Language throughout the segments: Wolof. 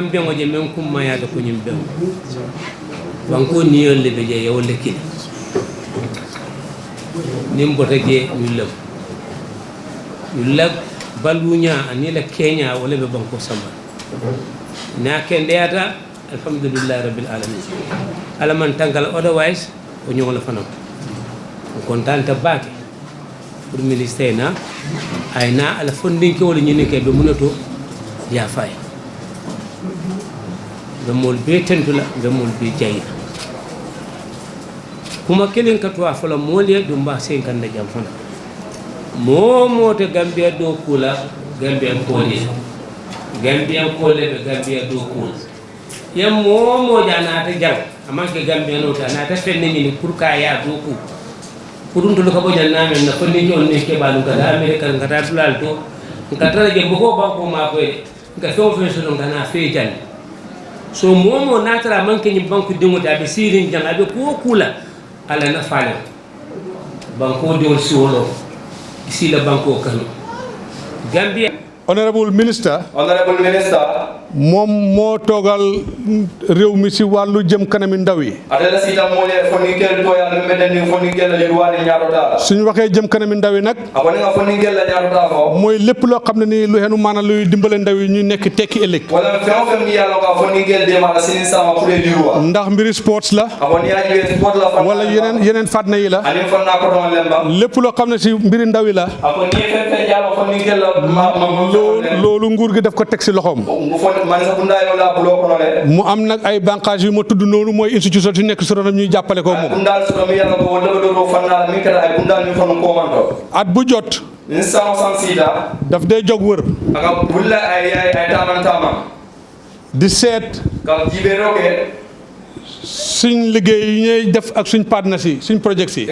man bengo je men kum maya do ko nyim bengo banko niyol le be je yow le kili nim botage ñu lab balunya ani la Kenya wala be banko samba na kende yata alhamdulillah rabbil alamin ala man tankal otherwise o ñoo la fanam kontanta baake pour ministère na ay na ala fondin ke wala ñene ke be munato ya fay be mol be tentula be mol be jayna kuma kelen ka to afala moliye do mba 50 jam fana momo te Gambia do kula Gambia kole Gambia kole be Gambia do kula yam momo jana ta jang amanke Gambia no ta na ta fenne ni pour ka ya do ku pour ndu ko bo janna men na fonni jol ne ke balu ka America ka ta dulal to ka ta je bo banko ma ko ka so so don kana fe jan so momo na tara manke ni banko dingo ta be sirin jang abe ko kula ala na fale banko de si wolo ici la banko kanu Gambia. Honorable Minister moom moo toogal réew mi si wàllu jëm kanami ndaw yi suñu waxee jëm kanami ndaw yi nag mooy lépp loo xam ne ni lu xenu maanaam luy dimbale ndaw yi ñu nekk tekki ëllëg ndax mbiri sports la wala yeneen fànn yi la lépp loo xam ne si mbiri ndaw yi la loolu nguur gi daf ko teg si loxoom mu am nag ay bànqaas yu ma tudd noonu mooy institution yu nekk si ronam ñuy jàppale ko moom at bu jot daf day jog wër di seet suñ liggéey yi ñuy def ak suñ partenaires yi suñ projets yi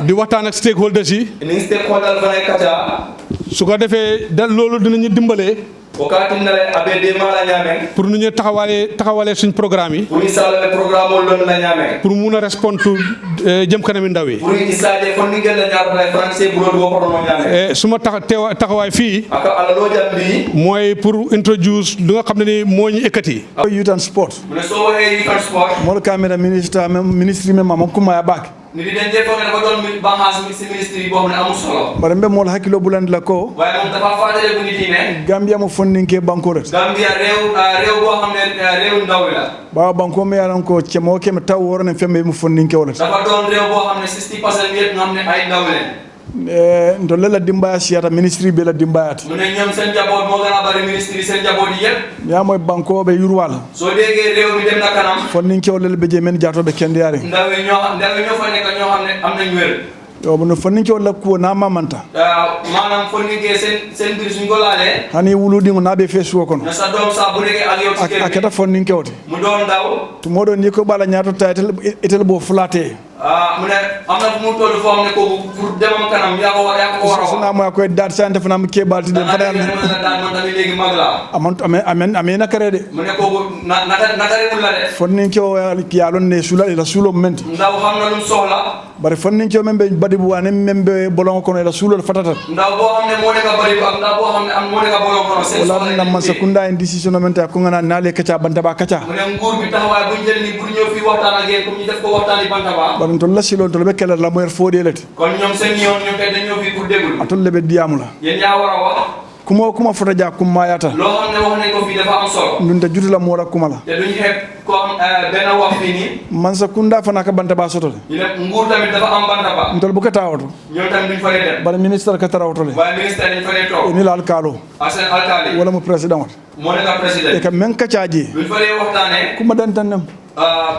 di waxtaan ak stakeholders yi su ko defee da loolu dinañu dimbalee pour nu ñu taxawalee suñ programme yi pour mun a répondre jëm kanami ndaw yi suma taxawaay fii mooy pour introduce lu nga xam ne ni moo ñu ekkati youth and sport mo camera ministre me mama kuma back ni di den defo ne ko don banhas ministre bo xamne amul solo bare mbe mol hakilo buland la ko waye mom dafa faatale bu nit ne Gambia mo fondinke banko ret Gambia rew bo xamne rew ndaw la ba banko me yalan ko ci mo kem taw worone fembe mo fondinke wala dafa don rew bo xamne 60% yet ngamne ay ndaw len ndolle la dimbaya siyata ministre be la dimbayat mu ne ñom seen jabot mo gëna bari ministre seen jabot yépp ya moy banko be yurwala so déggé rew mi dem na kanam fondinke wala be je men jaato be kende yari ndaw ñoo fa nek ñoo xamne am nañ wër yo bu no fondinke wala ko na mamanta manam fondinke seen bir suñ ko laalé hani wuludi ngo nabe fesu ko na sa doom sa bu déggé ak yow ci kër akata fondinke wote mu doon ndaw to modon ni ko bala ñaato taytel etel bo flaté mu ne am na fu mu toll foo xam ne kooku pour demam kanam yaa ko war a wax na mo koy daat sante fana mu kebalti dem fada man tamit léegi mag la amen nakare de mu ne kooku nakare wul la de fonni ko yalon ne sula la sulo menti ndaw xam na lu soxla bari fonni ko membe badi bu wane membe bolon ko la sulo fatata ndaw bo xam ne mo ne ka bari ak ndaw bo xam ne am mo ne ka bolon ko sen wala na man sakunda en décision menta ko ngana nale kacha banta ba kacha mu ne nguur bi taxawaay bu jël ni pour ñëw fi waxtaan ak yeen comme ñu def ko waxtaan yi banta ba ton la silon to be kala la moyer fodelete kon ñom seen yoon ñom kay dañu fi pour dégul atul lebe diamu la yeen ya wara wax kuma fota ja kuma yata lo xamne wax nañ ko fi dafa am solo ñun da jutti la mo ra kuma la te duñu xép ko ben wax fi ni man sa kunda fa naka banta ba soto ñu ne nguur tamit dafa am banta ba ndol bu ko taawatu ñoo tam duñ fa dem ba ministre ka tarawto le ba ministre dañ fa tok ni la alkalo asen alkali wala mo president mo ne ka president e ka men ka caaji duñ fa waxtane kuma dan tanam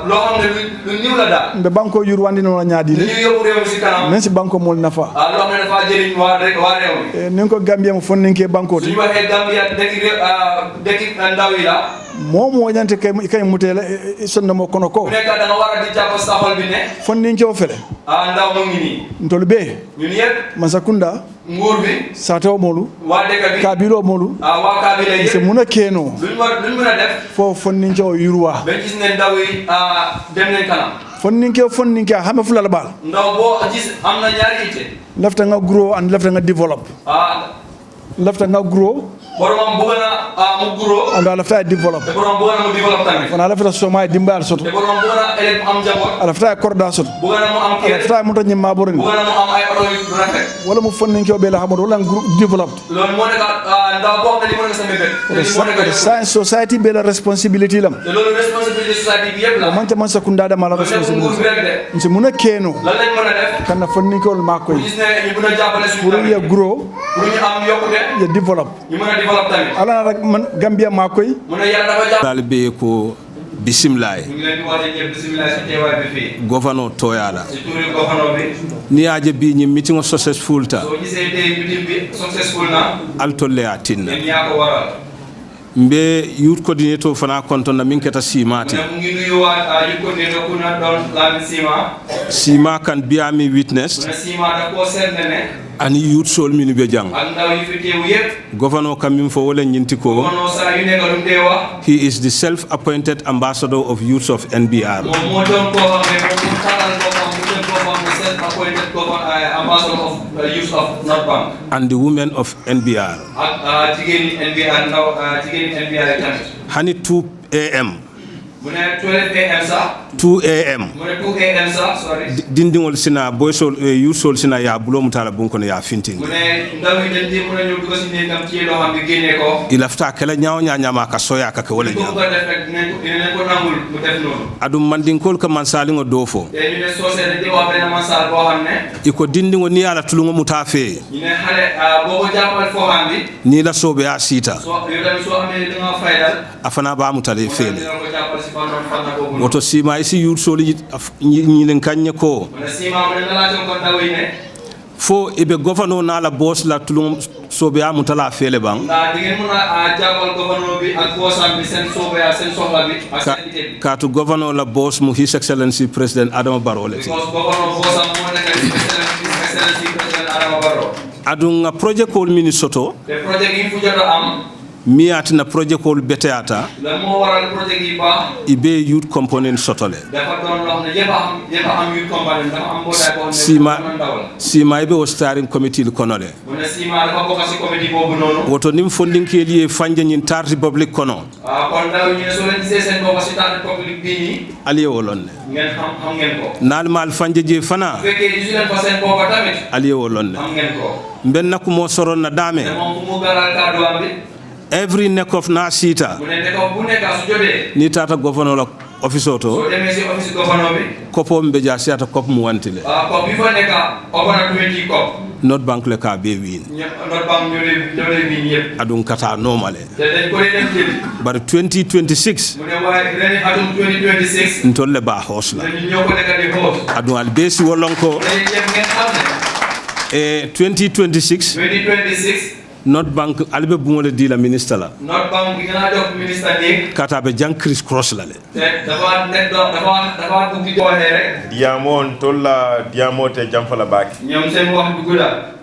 lo xamne lu niw la da be banko yurwandi no ñaadi ni yobu rew ci kanam men ci banko mol nafa lo xamne dafa jëriñ wa rew ni ko Gambia mo fonninke banko ñu waxe Gambia deki ndaw yi la momo ñante kay mutela sonna mo kono ko nek da nga wara di japp sa xol bi ne fonninke o fele ndaw mo ngi ni ndol be ñun yépp masakunda nguur bi sato molu wa deka bi kabilo molu wa kabila yi c'est muna keno luñ mëna def fo fonninke o yurwa ben gis ne ndaw yi dem nañ kanam fonninke xame fu la bal ndaw bo gis amna ñaari ité lafta nga grow and lafta nga develop lafta nga grow boromam bugana mu grow and ala fta develop te borom bugana mu develop tamit on ala fta soma dimbal soto te borom bugana elek am jabot ala fta korda soto bugana mu am kër ala fta mu tan ma borin bugana mu am ay auto yu rafet wala mu fon ngi be la xamado wala group develop lool mo nek ndaw bok na li mo nek sa mebet science society be la responsibility lam te loolu responsibility society bi yeb la man ta man sakunda da mala responsibility nsi mu na keno lan lañ mëna def kan na fon ni ko ma koy gis ne ñu mëna jappalé suñu pour ya grow pour ñu am yokkute ya develop ñu mëna develop tamit ala rek man Gambia ma koy mëna yalla dafa japp talibé ko bismillah ñu ngi leen di waté ñepp bismillah ci téway bi fi gouverneur toyala ci touri gouverneur bi ni aje bi ñi meeting successful ta so gisé té meeting bi successful na altolle atin ni ya ko waral mbe youth coordinator fana konton na min keta simati mu ngi nuyu wa youth coordinator kuna don la sima kan biami witness na sima da ko serne ani youth sol min be jang andaw yi fi teew yépp governor kam min fo wala ñinti ko governor sa yu nekk lu teewa he is the self appointed ambassador of youths of NBR mo don ko xamé mo taral ko xam mu don ko xam self appointed ambassador of youth of North Bank and the women of NBR jigéni NBR ndaw jigéni NBR tamit hani 2 am mu ne 12 am sa 2 am mu ne 2 am sa sorry dindingol sina boy sol you sol sina ya bulo mutala bunko ne ya finting mu ne ndaw yi dañ di mu ne ñu dugo ci ne kam ci lo xam bi génné ko ilafta kala ñaaw ñaama ka soya ka wala ñaaw ko def rek ne ko nangul mu def non adum mandinkol ka man salingo dofo te ñu ne sosé de wa ben man sal bo xamne iko dindingo ni ala tulungo mutafe ñu ne xale boko jappal fo xambi ni la sobe ya sita so yo tam so amé li nga faydal afana ba mutale fele woto sima isi youth soli ñi len kanye ko sima mo la ton ko tawine fo ibe governor na la boss la tulum sobe am tala fele bang na digen mo na jabal governor bi ak bossam bi sen sobe ya sen sohla bi ak sen ka to governor la boss mu his excellency president Adama Barrow le governor bossam mo na his excellency president Adama Barrow adunga project ko Minnesota le project yi fu jodo am miati na project ko beteata la mo waral project yi ba ibe youth component sotole dafa don lo ne yeba am youth component dafa am boda ko ne sima ibe o steering committee le konole wona sima dafa bokk ci committee bobu nonu woto nim fonding ke lié fanje ñin tarti public kono kon daw ñu so len sen bokk ci tarti public bi ni alié wolonne ngeen xam ngeen ko nal mal fanje je fana fekke ci len fa sen bokk tamit alié wolonne xam ngeen ko ben nak mo soron na dame mo mu garal ka do am bi every neck of na sita ni tata governor office auto so dem ci office governor bi kopo mbe ja siata kop mu wantile ko bi fa neka opana 20 kop not bank le ka be win not bank ñole win yep adun kata normale te dañ ko dem jël bar 2026 mu ne way reni adun 2026 ntolle ba hosla ñu ñoko neka di hos adun al besi wolonko e 2026 Not Bank albe bumole di la ministre la Not Bank bi gëna jox ministre nek kata be jang Chris Cross la le dafa nek dafa bu di waxé rek diamon tolla diamote jam fala baki ñom seen wax du gula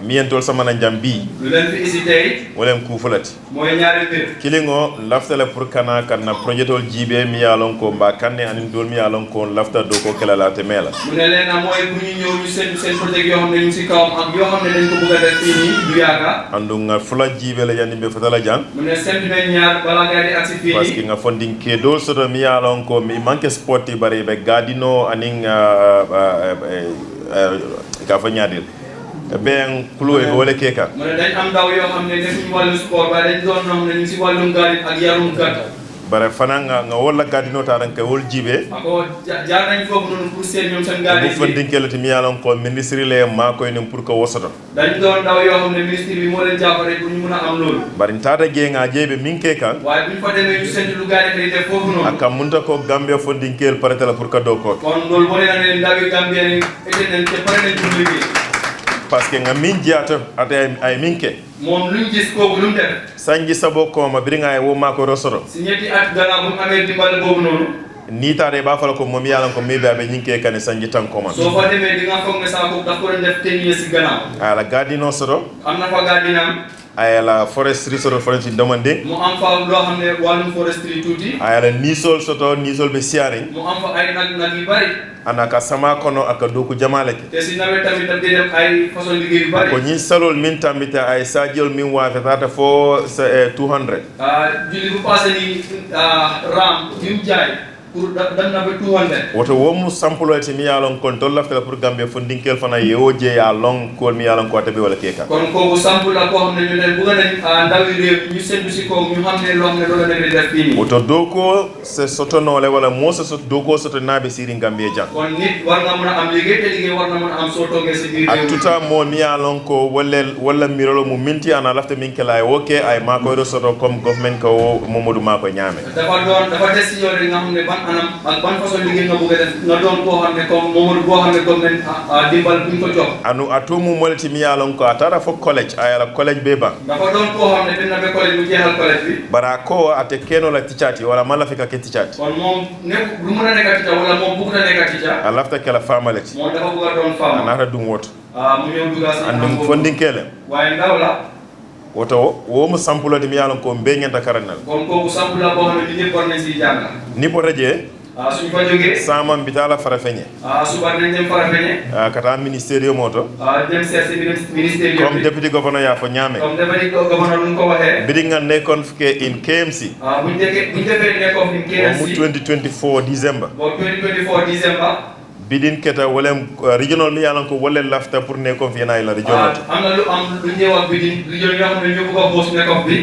mien tol sama na jam bi lu len fi hésité wolem ku fulati moy ñaari mbir kilingo laftala pour kana projet tol jibe mi yalon ko ba kanne anim dol mi yalon ko lafta do ko kala la te mela mu ne leena moy bu ñu ñew ñu seen projet yo xamne ñu ci kawam ak yo xamne dañ ko bëgg def fi ni du yaaka andu nga fula jibe la yandi be fatala jan mu ne sen be ñaar bala nga di aksi fi parce que nga fonding ke do so mi yalon ko mi manke sporti bare be gadino aning ka fa ñaadil ben kulo e wala keka mo dañ am daw yo xamne defuñ walu sport ba dañ doon non ñu ci walum garit ak yarum kat bare fana nga wala gadino ta dan kay wol jibe ko jaar nañ fofu non pour seen ñom sen garit bu fondin kelati mi yalon ko ministre le ma koy nem pour ko wosoto dañ doon daw yo xamne ministre bi mo leen jappare pour ñu mëna am lool bari tata ge nga jebe min ke kan way buñ fa démé ñu sen lu garit kay def fofu non ak munta ko Gambia fondin kel parata la pour ka do ko kon lool mo leen ndawi Gambia ni été nañ te paré nañ ñu liggéey parce que nga min jiata ate ay minke mom luñ gis ko lu def sanji sabo ko ma bi nga ay wo mako rosoro si ñetti at dara bu amé dimbal bobu nonu ni tare ba fala ko mom yalan ko mi be ñinke kan sanji tan ko man so fa démé di nga fogg sa ko da ko def tenier ci gannaaw ala gadino soro amna fa gadinam ayala forestry soto forestry demande mu am fa loo xam ne wàllum forestry tuuti ayala nisol soto nisol be siaring mu am fa ay nag yu bari anaka sama kono aka doku jamaleke te si nawet tamit daf dem ay façon liggéey yu bari ko ñi salol min tambita ay sajol min wafe tata fo 200 julli bu passé ni ram yu jaay pour dan na ba 200 woto womu sampulo ti mi yalon kon to lafta pour gambe fo dinkel fana yewoje ya long ko mi yalon ko tabi wala keka kon ko sampul la ko xamne ñu leen bu nga ndawi rew ñu sendu ci ko ñu xamne lo xamne do la nekk def fini woto doko se soto nole wala mo se soto doko soto nabe siri gambie jang kon nit war nga mëna am liggéey te liggéey war nga mëna am so toge ci biir rew tuta mo mi yalon ko wala mirolo mu minti ana lafta min kala woke ay mako do soto comme government ko momodou mako ñame dafa des ci yow nga xamne ban anam ak ban façon liggéey nga bëgg def nga doon ko xamne comme momodou bo xamne government dimbal buñ ko jox anu atumu molti mi yalon ko atara fo college ayala college be ba dafa doon ko xamne dina be college mu jeexal college bi bara ko ate keno la tichati wala mala fika ke tichati kon mom ne lu mëna nekk ticha wala mom bëgg na nekk ticha alafta kala famalati mo dafa bëgg doon fama anata dum woto mu ñew duga sa andum fondinkele waye ndaw la woto wo mu sampulo de mi yalon ko be ngenta karanal kon ko sampula bo xamne ni ñepp war nañ ci jàng ni bo raje suñ fa jógee sama bitala farafeñe suba nañ dem farafeñe kata ministère moto dem seet ministère comme député gouverneur ya fo ñame comme député gouverneur lu ko waxee bidi nga nekkoon fike in KMC buñ defee nekkoon in KMC mu 2024 December bo 2024 December bidin keta wolem regional mi yalan ko wolel lafta pour nekkoon fi na la regional am na lu ñëw wax bidin regional yoo xam ne ñu bëgg a boos nekkoon bi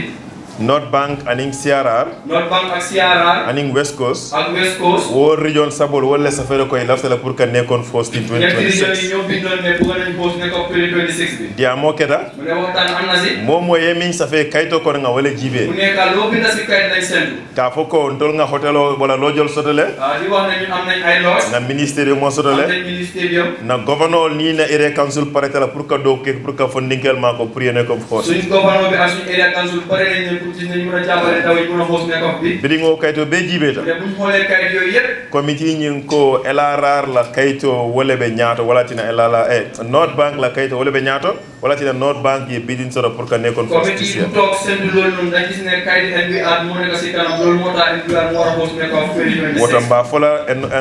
North Bank aning CRR North Bank ak CRR aning West Coast ak West Coast wo region sabol wala safere koy laftala pour que nekkoon first in 2026 ñoo bindoon ne bëgg nañ boos nekkoon 2026 bi dia mo keta mu ne waxtaan am na si momo yemin safe kayto ko nga wala jibe mu nekk loo bind si kayit lañ sentu ka foko ndol nga hotel wala lojol sotole di wax ne ñun am nañ ay lodge na ministère mo sotole am nañ ministérium na governor ni na area council paretala pour que do ke pour que fondinkel mako prier ne comme force suñu governor bi ak suñu area council pare nañ ne pour ci ñu mëna jàppale taw yi mëna boos nekkoon bi bidi ngo kayto be jibe ta te buñ xoolee kayit yooyu yëpp committee ñing ko LRR la kayto wala be ñaato wala tina LRR North Bank la kayto wala be ñaato wala tina North Bank yi bidin soro pour que nekkoon force committee bu toog sendu loolu noonu dañ gis ne kayit NBR moo nekk si kanam loolu moo tax NBR moo war a boos nekkoon 2026 wota mba fola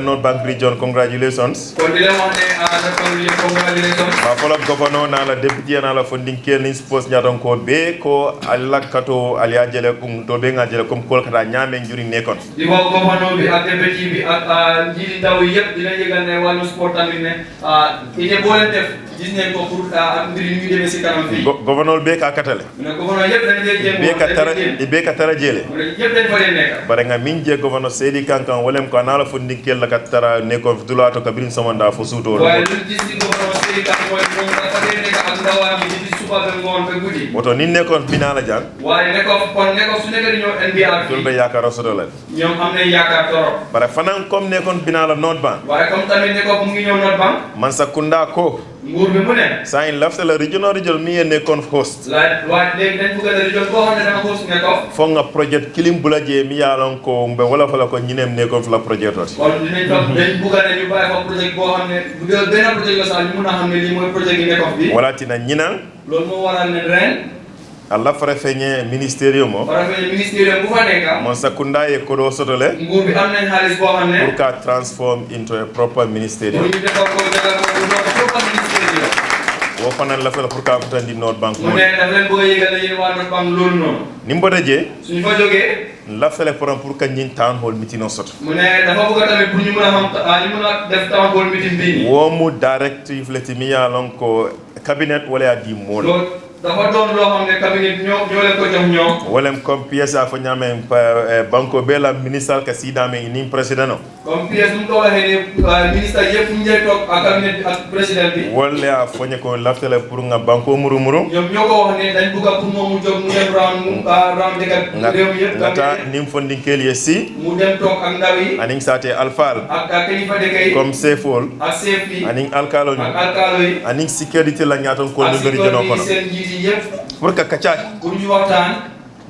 North Bank region congratulations kon di leen wax ne congratulations mba fola governor na la deputy na la fondinkel ni suppose ñaaton ko be ko alakato aliajele to be nga jele comme kol kata ñame njuri nekkoon di wax governor bi ak deputy bi ak njiiti ndaw yi yëpp dina yëgal ne wàllu sport tamit ne ite boo leen def gis nañ ko pour ak mbir yi ñu demee si kanam fii governor be ka katale mu ne governor yëpp dañ leen jéem be ka tara jele mu ne yëpp dañ fa leen nekk bare nga min je governor Seydi Kankan wolem ko na la fondinkel la ka tara nekkoon dulato kabirin somanda fo suto waaye lu gis ci governor Seydi Kankan mooy moom dafa dee nekk ak ndawam yi di suba ba ngoon ba guddi woto ni nekkoon finala jang waaye nekkoon su nekk di ñëw NBR dul be yaakaar soto la ñoom am nañ yaakaar torop bare fanan comme nekkoon finala North Bank waaye comme tamit nekkoon mu ngi ñëw North Bank man sakunda ko nguur bi mu ne sa in lafta la regional mi ye nekkoon host waaye léegi dañ bëgg a région boo xam ne dama host nekkoon fo nga projet kilim bula je mi yalon ko mbe wala fala ko ñinem nekkoon fla projet oti kon dinañ toog dañ bëgg a ne ñu bàyyi fa projet boo xam ne bu dee benn projet la sax ñu mun a xam ne lii mooy projet yi nekkoon bi wala tina ñina loolu moo waral ne ren Allah fara feñe ministérium mo fara feñe ministérium bu fa nekk mon sakunda ye ko do sotole nguur bi am nañ xaalis boo xam ne pour ka transform into a proper ministerium ñu defal ko jagal ko proper ministérium wo fanan la fala pour ka futandi North Bank mu ne daf leen bëgg a yëgal ne yéen waa North Bank loolu noonu ni mboda je suñu fa jógee la fele pour ka ñin town hall meeting soto mu ne dafa bëgg tamit pour ñu mën a xam ñu mën a def town hall meeting bi wo mu directive leti mi yalon ko cabinet wala ya di mol dafa doon loo xam ne cabinet ñoo leen ko jox ñoom wolem comme pièce a fo ñame banko be la ministre ka sidame ni président comme pièce mu ko waxee ne ministre yëpp ñu lay toog ak cabinet bi ak président bi wala a fo ñako laftale pour nga banko muru ñoom ñoo ko wax ne dañ bëgg pour moom mu jóg mu dem round dëkk réew mi yëpp ngata nim fondinkel ye si mu dem toog ak ndaw yi aning sate alfal ak kilifa dëkk yi comme sefol ak chef yi aning alkalo ñu ak alkalo yi aning sécurité la ñaton ko ak ngari jono kono seen njiit yi yëpp pour ka kacaaki pour ñu waxtaan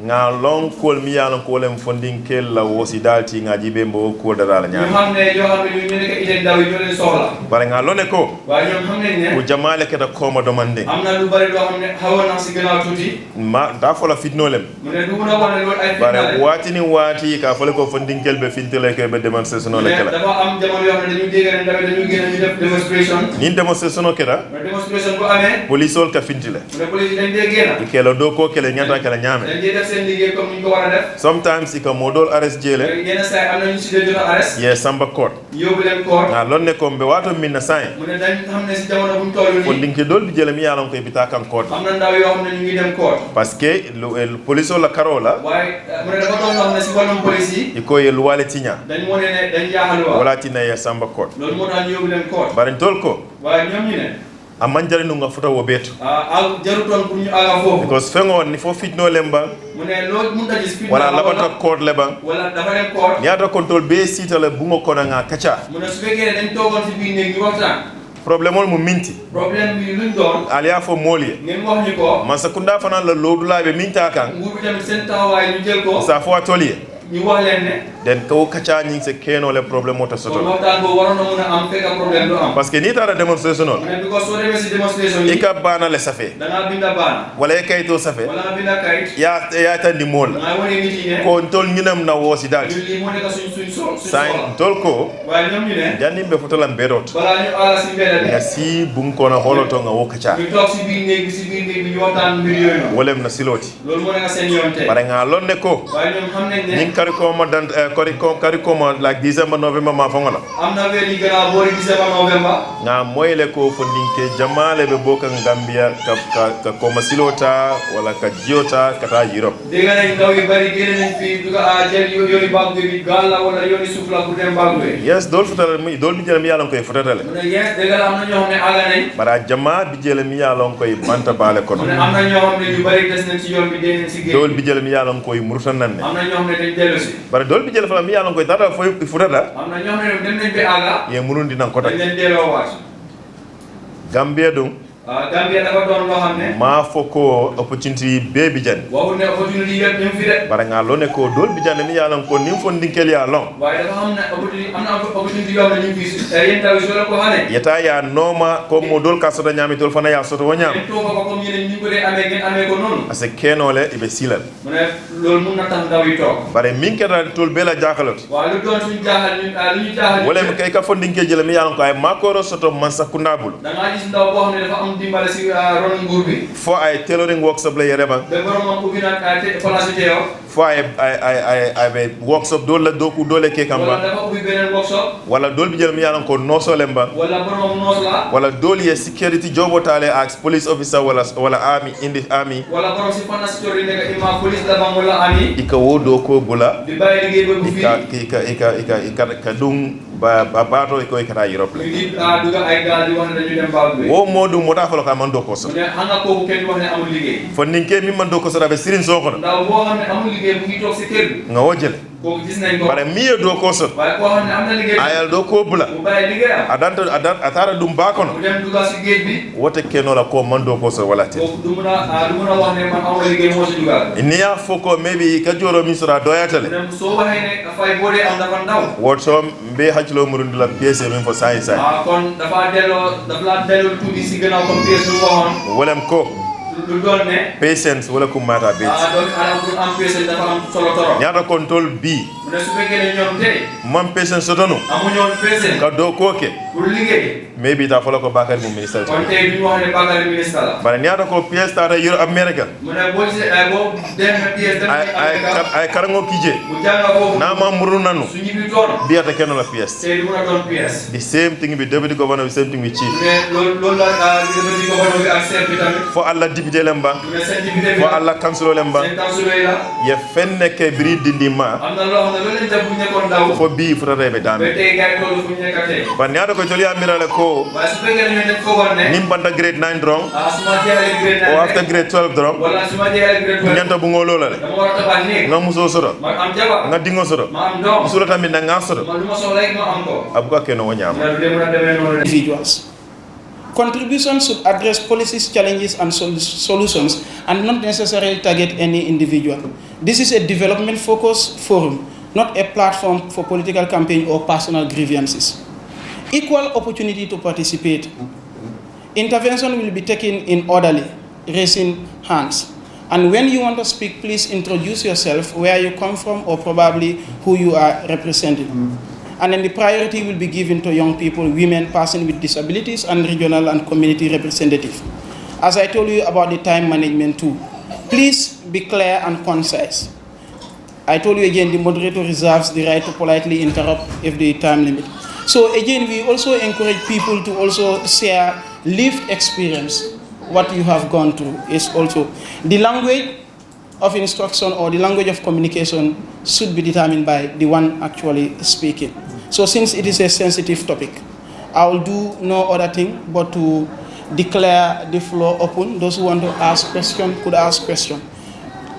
nga long kol mi yalon ko lem fonding kel la wosi dalti nga jibe mbo ko dara la ñu xamne yo xamne ñu nekk ite ndaw yi ñu leen soxla bare nga lone ko wa ñom xamne ne ko jamale keta ko ma demande amna lu bari lo xamne xawona ci gënaaw tuti ma da fola fitno lem mu ne du mëna wone lool ay bare wati ni wati ka fole ko fonding kel be fintele ke be demonstration la kala dafa am jamono yo xamne dañu dégg ne ndaw dañu gëna ñu def demonstration ni demonstration keta demonstration bu amé police ol ka fintile mu ne police dañ dé gëna kelo do ko kele nyata kala nyame dañ def seen liggéey comme ñu ko wara def sometimes ika modol arrest jele yena say amna ñu ci dé jota arrest ye samba court yobu len court na lonne ko be wato minna say mu ne dañ xamne ci jamono buñ tollu ni fonding ke dol bi jele mi yalon ko bita kan court amna ndaw yo xamne ñu ngi dem court parce que le police la carola waye mu ne dafa doon wax ne ci wàllum police yi iko ye luwale tinya dañ wone ne dañ jaaxal wa wala tina ye samba court loolu moo tax ñu yóbbu leen court bari tol ko waaye ñoom ñu ne amman jare nu nga foto wo beto jarutoon pour ñu aga foofu because fengo ni fo fitno lemba mu ne loolu mun ta gis fitna wala labata court leba wala dafa dem court ni ata control be sita le bungo kona nga kacha mu ne su fekkee dañ toogoon si biir néeg ñu waxtaan problème mu minti problème bi luñ doon aliya fo molie ngeen wax ñu ko man sakunda fana la lodu labe minta kan nguur bi tamit seen taxawaay ñu jël ko sa fo atelier ñu wax leen ne den ko kacha ñi se keno le problème ta soto kon waxtaan boobu waroon na mun a am fekk problème du am parce que ni tara demonstration mu ne bi ko soo demee si démonstration yi ika bana le safe da ngaa binda baana wala e kayto safe wala nga binda kayit ya tandi mol maa wane nit yi ne ko tol ñinam na wosi dalti ñun lii moo nekk suñ say soxla tol ko waaye ñoom ñu ne jandi be foto lam berot balaa ñu aala si mbedd bi nga si bun ko na holoto nga wo kacha ñu toog si biir néeg bi si biir néeg bi ñu waxtaan mbir yooyu noonu wolem na siloti loolu moo nekk seen yoon tey bare nga lonne ko waaye ñoom xam nañ ne ñing kari ko mo dan kari ko mo like December November ma fongola am na weer yi gannaaw boori December November nga moyle ko fo ndinke jamale be boka Gambia ka ko masilota wala ka jiota kata Europe dégg nañ ndaw yu bari génn nañ fi du ko jël yooni bagwe bi gaal la wala yooni suuf la pour dem bagwe yes dol futale mi dol bi jël mi yalon koy futatale mu ne yes dégg la am na ñoo xam ne àgg nañ bara jama bi jël mi yalon koy banta bale kono mu ne am na ñoo xam ne ñu bari des nañ ci yoon bi dee nañ si géej dol bi jël mi yalon koy murtanan ne am na ñoo xam ne dañ dellu si bara dol bi jël fa mi yalon koy dara foy futata am na ñoo xam ne dem nañ bi àgga ye murundi nan kota dañ leen delloo waat Gambia dum Gambia dafa doon loo xam ne ma foko opportunity be bi jan waxul ne opportunité yëpp ñu fi de bara nga lo ne ko dol bi jan mi yalon ko nim fo ndinkel ya long waaye dafa am na opportunité yoo xam ne ñu ngi fi yéen taw yi soo la ko xane yeta ya noma ko mo dol ka soto nyami dol fana ya soto wonyam ngeen toog ko comme ñeneen ñu ko dee amee ngeen amee ko noonu ase kenole ibe silal mu ne loolu mun na tax ndaw yi toog bare min keta tol bela jakalot waaw lu doon suñu jaaxal ñun lu ñu jaaxal wala mi kay ka fo ndinkel jël mi yalon ko ay makoro soto man sakunda bul da ngaa gis ndaw boo xam ne dafa am dimbale si ron nguur bi fo ay tailoring workshop la yere ba ba boromam ubbi nag place teew fo ay be workshop dol la doku dole ke wala kamba dafa ubbi beneen workshop wala dol bi jël mi yalon ko noso lemba wala boromam noos la wala dol ye security jobo tale as police officer wala army in the army wala borom si fanna si tori nekk ima police la bang wala ami ika wo do ko bula di bàyyi liggéey ba bu fii ka dum ba bato ko kata Europe la ñu di duga ay gaal di wax ne dañu dem Bagwe wo modu mota falo ka man do ko so mu ne xam nga kooku kenn wax ne amul liggéey fo ninke mi man do ko so rabe sirin so ko ndaw boo xam ne amul liggéey bu ngi toog si kër bi nga wo jele kooku gis nañ ko bare miye do ko so waaye koo xam ne am na liggéey ayal do ko bula bu bàyyi liggéeyam atara dum ba kono mu dem duga si géej bi wote keno la ko man do ko so wala te kooku du mun a wax ne man amul liggéey moo si dugal niya foko maybe ka joro mi sura doyatale mu ne soo waxee ne dafay boo dee am dafa ndaw woto mbe hakilo murundu la pièce min fo sai sai kon dafa la delloo tuuti si gannaaw comme pièce lu waxoon wolem ko lu doon ne patience wala ku mata be donc am patience dafa am solo torop ñaata control bi mu ne su fekkee ne ñoom tey man patience sotonu amuñu woon patience ka do koke pour liggéey maybe ta fala ko Bakary mu ministre kon tey duñu wax ne Bakary ministre la bare ñaata ko pièce ta Euro America mu ne boo dem pièce dem ay karango kije mu jànga foofu na ma muru nanu su ñibbi toon biata keno la pièce tey du mun a doon pièce the same thing with deputy governor the same thing with chief mu ne loolu la di gouverneur bi ak chef bi tamit fo alla député lemba mu ne seen député bi fo alla councilor lemba seen councilor yi la ye fenne ke biri dindima am na loo xam ne loolu lañ def bu nekkoon ndaw fo bi fu rebe ba dame tey gars yi toll fu ñu nekk tey ba ñaata ko toli amirale ko waaye su fekkee ne ñu def foogoon ne nim banta grade 9 drong su ma jeexalee grade 9 o after grade 12 drong wala su ma jeexalee grade 12 ñanta bu ngolo la dama war a tabax néeg nga muso soro ma am jabar nga dingo soro ma am doom musula tamit na nga soro ma lu ma soxla rek ma am ko abuka keno wonyama du dee mën a demee noonu individuals. Contributions should address policies, challenges, and solutions, and not necessarily target any individual. This is a development-focused forum, not a platform for political campaign or personal grievances. Equal opportunity to participate. Intervention will be taken in orderly, raising hands. And when you want to speak, please introduce yourself, where you come from, or probably who you are representing. And then the priority will be given to young people, women, persons with disabilities, and regional and community representatives. As I told you about the time management too, please be clear and concise. I told you again, the moderator reserves the right to politely interrupt if the time limit. So again, we also encourage people to also share lived experience. What you have gone through is also the language of instruction or the language of communication should be determined by the one actually speaking. So since it is a sensitive topic, I will do no other thing but to declare the floor open. Those who want to ask questions could ask questions.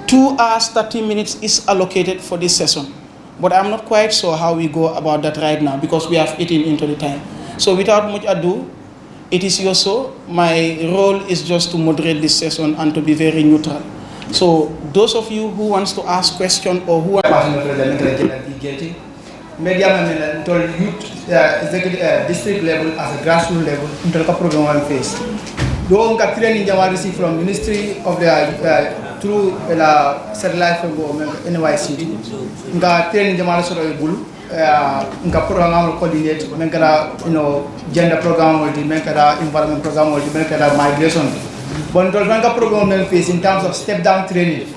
2 hours, 30 minutes is allocated for this session. But I'm not quite sure how we go about that right now because we have eaten into the time. So without much ado, it is your show. My role is just to moderate this session and to be very neutral. So those of you who wants to ask questions or who are district level as a grassroots level until the program on face. Though we training receive from Ministry of the through the satellite from NYC. We training bulu. Program coordinate, gender program, environment program, migration. But the program face in terms of step down training.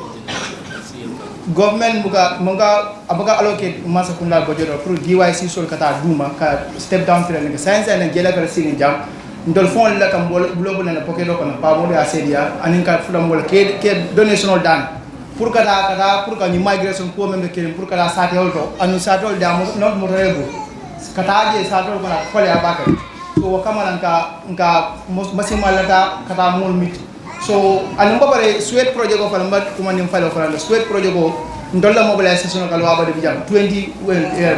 Government allocate masakunda budget for DYC sol kata duma ka step down training science and gela ka sini jam ndol fon la kam global na pocket ko na pa mo ya sedia anin ka fulam wala ke donation dan pour ka ni migration ko même ke pour ka sate holto anu sate hol da not mo rebo kata je sate hol ko na fole abaka so kama nka masimalata kata mol mit so anu babare sweet project ko fala mbat kuma nim fala fala sweet project ko ndolla mobilisation ko waba de bijam 20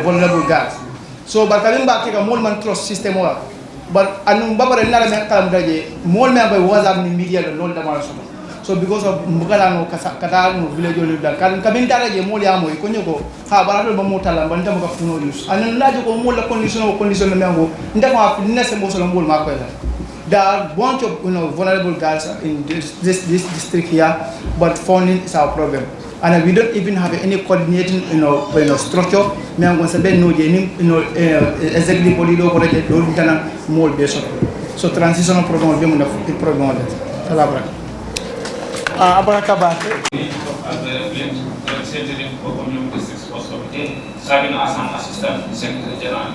vulnerable girls so barkalim ba ke ka mol man trust system wa but anu babare nala men kalam daje mol men bay whatsapp ni media do lol da mala so because of mugala no kata no village ol da kan kamin dara je mol ya moy ko nyoko ha barato ba motala ban tam ka funo yus anu najo ko mol la condition men ngo ndafa fi nesse mo so mol ma ko la. There are a bunch of vulnerable girls in this district here, but funding is our problem. And we don't even have any coordinating structure. Me am going to say no, executive body do project do intana more based. So transitional program be muna program that. Salabra. Abarakabate. Representative of Community District Sports Committee, serving as an assistant secretary general.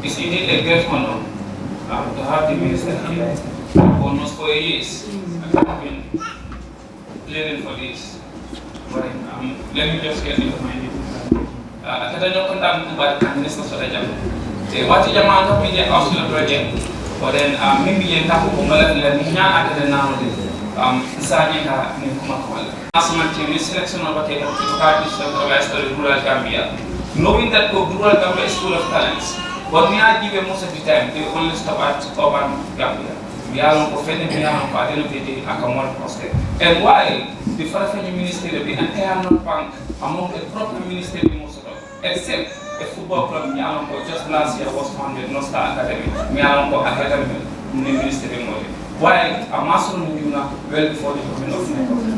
It's indeed a great honor to have the minister here for almost 4 years. I have been planning for this. But let me just get into my name. I don't contact about the minister so that what is the amount of media also project? But then maybe you have to go and let me know the now. Sanya ni kumakwala. Asma team selection of a party centralized to rural Gambia. Knowing that rural Gambia is full of talents. But we are given most of the time, they only stop at urban Gambia. We are on offending, we are on identity, and common posted. And while the Farafeni ministry, the entire North Bank, among the proper ministry, except a football club, Mialanko, just last year was founded, North Star Academy, Mialanko Academy, Ministry. While a master knew well before the coming of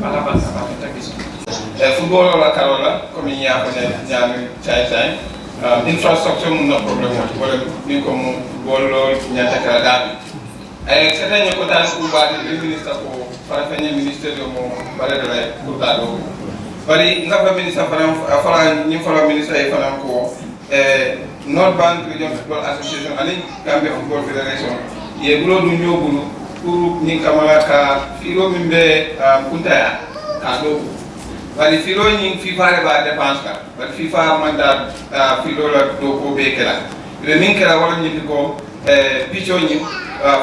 Alabama, football or Carola, coming here for the infrastructure no problem wala ni ko mo bolo nyata kala dabi ay certains ko tan ko ba di ministre ko para fanya ministre mo bare dala ko dado bari nga ministre fara ni fara ministre ay fara ko North Bank Region Football Association ani Gambia Football Federation ye bulo du nyobulu pour ni kamala ka filo mimbe kuntaya ka do bari filo ñing FIFA ba dépense ka bari FIFA mandat filo la do ko be kala le min kala wala ñi ko picho ñi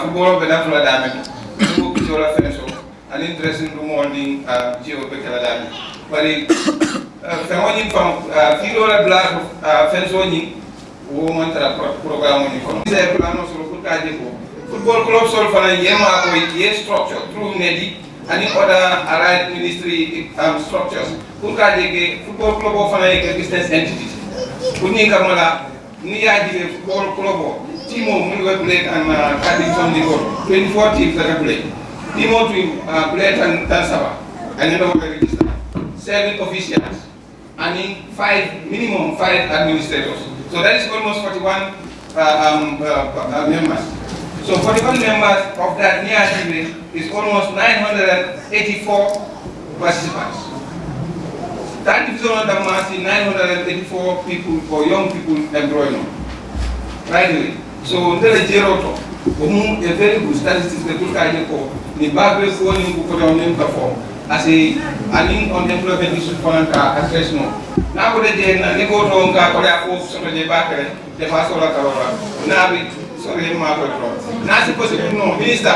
football be na fula dame ko picho la fenso ani dressing room morning jio be kala dame bari fe ñi fam filo la bla fenso ñi wo man tra programme ñi ko c'est plan no sur kaje ko football club sol fana yema ko ye structure through nedi and other allied ministry structures pour kaje ke football club o fana ke business entity pour ni kamala ni yaji football club o timo mun go play and kaje from the goal 24 teams that play timo to play and saba and then register 7 officials and in minimum 5 administrators. So that is almost 41 members. So 41 members of that near is almost 984 participants. That division of the mass is 984 people or young people employed. Right away. So there is zero talk. A very good statistics that look at the Bible going to put on them perform. As an unemployment issue for an address no. Now go to go to Bakary, so the Bakary, the Fasola Karova. Now we sorry, Margaret. Now suppose you know, Minister,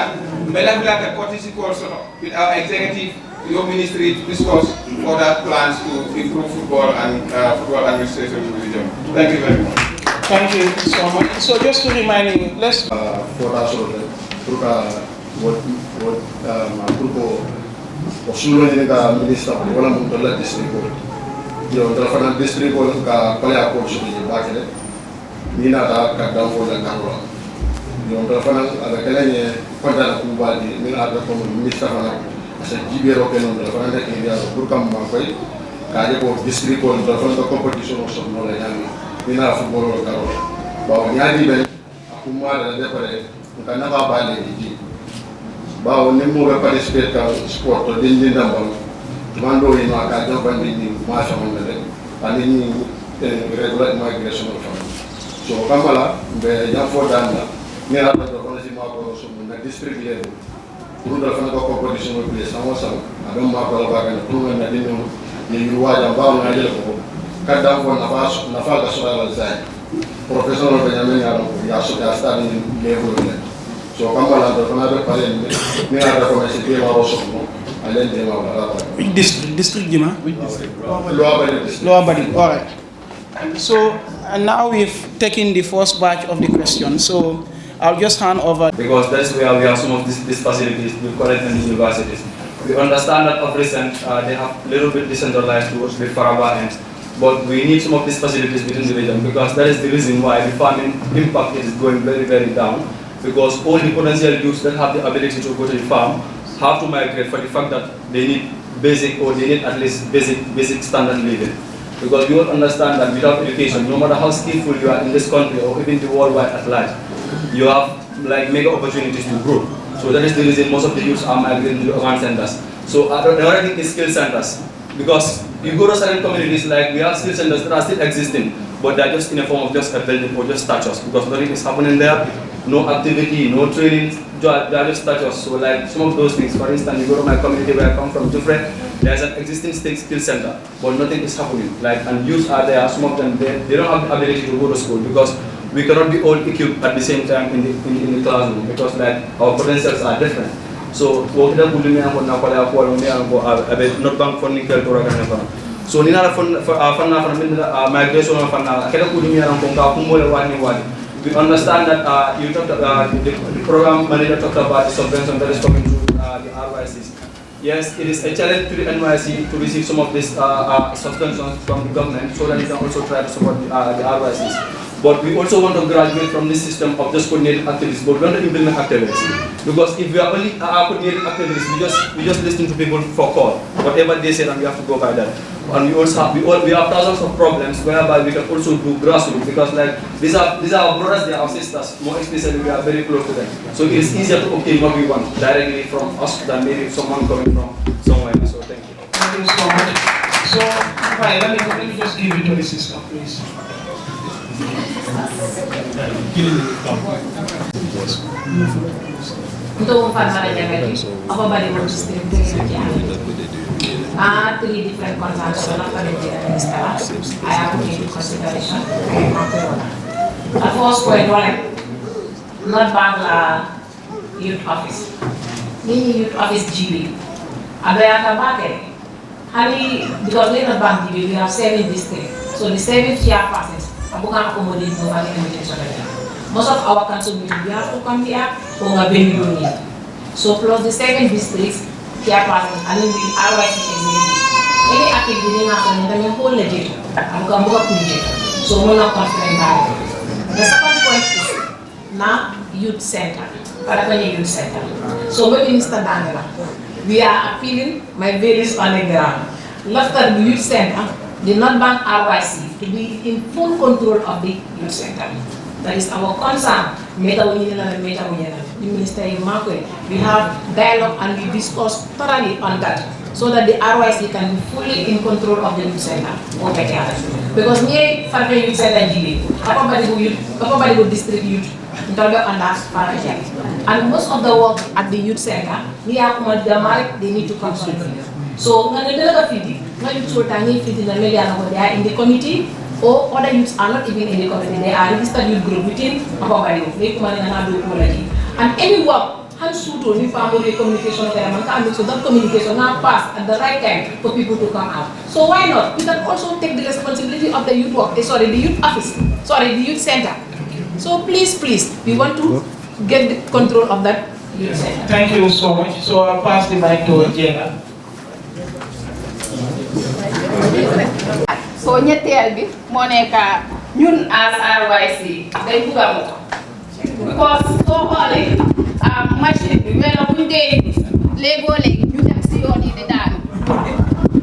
we have a courtesy course with our executive, your ministry to discuss further plans to improve football and football administration in the region. Thank you very much. Thank you so much. So just to remind you, let's for us what Osulu ni ka minister ko wala mo tola district ko yo tra district ko ka pala ko so ni Bakary ni na ta ka daw ko la ka yo tra ala kala ni konta ko badi ni na ta ko minister fana asa jibero ke non tra da ke ya pour kam ma koy ka je ko district ko tra ko competition so no la yami ni na football ko ka ba nyaadi be akuma da de pare ka na ba ba le ji bawo ni mo be participer ka sport to din ndambal mando ino aka do bandi ni ma sa mon de ani ni regular migration of so kamala be ya fo danda ni ra do ko si ma ko so na district level pour do fa ko competition of place sama sama adam ma ko ba ga pour na din ni ruwaja bawo na jele ko kada ko na fa ga so la zai professeur be nyamen ya so ya sta ni level so kamala do fana be pare ni ara ko ci be waro so no alen de ma wala which district jima Lower Body. All right. So and now we've taken the first batch of the questions. So I'll just hand over because that's where we have some of these facilities with college and universities. We understand that of recent they have a little bit decentralized towards the Faraba ends, but we need some of these facilities within the region because that is the reason why the farming impact is going very, very down. Because all the potential youths that have the ability to go to the farm have to migrate for the fact that they need basic or they need at least basic standard living. Because we all understand that without education, no matter how skillful you are in this country or even the worldwide at large, you have like mega opportunities to grow. So that is the reason most of the youths are migrating to the urban centers. So another thing is skill centers. Because you go to certain communities, like we have skill centers that are still existing, but they're just in a form of just a building or just statues because nothing is happening there. No activity, no training, they are just statues. So like some of those things, for instance, you go to my community where I come from, different, there's an existing state skill center, but nothing is happening. Like, and youth are there, some of them, they don't have the ability to go to school because we cannot be all equipped at the same time in the classroom because like our potentials are different. So what we do now, not bank funding so ni na migration we understand that you talked about the program manager talked about the subvention that is coming to the RYCs. Yes, it is a challenge to the NYC to receive some of these subventions from the government so that they can also try to support the RYCs. But we also want to graduate from this system of just coordinated activities, but we want to implement activities. Because if we are only coordinated activities, we just listen to people for call, whatever they say, and we have to go by that. And we also have, we have thousands of problems whereby we can also do grassroots because like these are our brothers, they are our sisters. More especially, we are very close to them. So it is easier to obtain what we want directly from us than maybe someone coming from somewhere. So thank you. Thank you so much. So right, let me just give it to the sister, please. Untuk manager apa balik sistem three different consultants of the minister. I have taken consideration. The first point not Bangla youth office. Ni youth office GB. Ada Bakary. Hali because we not bank GB, we have 7 districts. So the 7 chairpersons. Bukan accommodate no value limitation. Most of our council meeting, we have to come here, or we don't need. So plus the 7 districts, chairperson, and then the RYC executive. Any activity happening, then you hold legit. I'm going to work with it. So we're not confident about it. The second point is now youth center. Parakanya Youth Center. So Mr. Daniela, we are appealing my various on the ground. After the youth center, the North Bank RYC to be in full control of the youth center. That is our concern. We have dialogue and we discuss thoroughly on that, so that the RYC can be fully in control of the youth center. Because me, Farbe Youth Center, everybody go district youth, and most of the work at the youth center, they need to come here. So, they are in the committee, or other youths are not even in the committee. They are registered youth group within and any work, communication, so that communication now pass at the right time for people to come out. So why not? We can also take the responsibility of the youth work, the youth office, the youth center. So please, we want to get the control of that youth center. Thank you so much. So I'll pass the mic to Jenna. So ñettel bi mo nek ñun as RYC day buga mo because so xolé machine bi wélo buñ dé légo lég ñu dem ci yoon yi di daan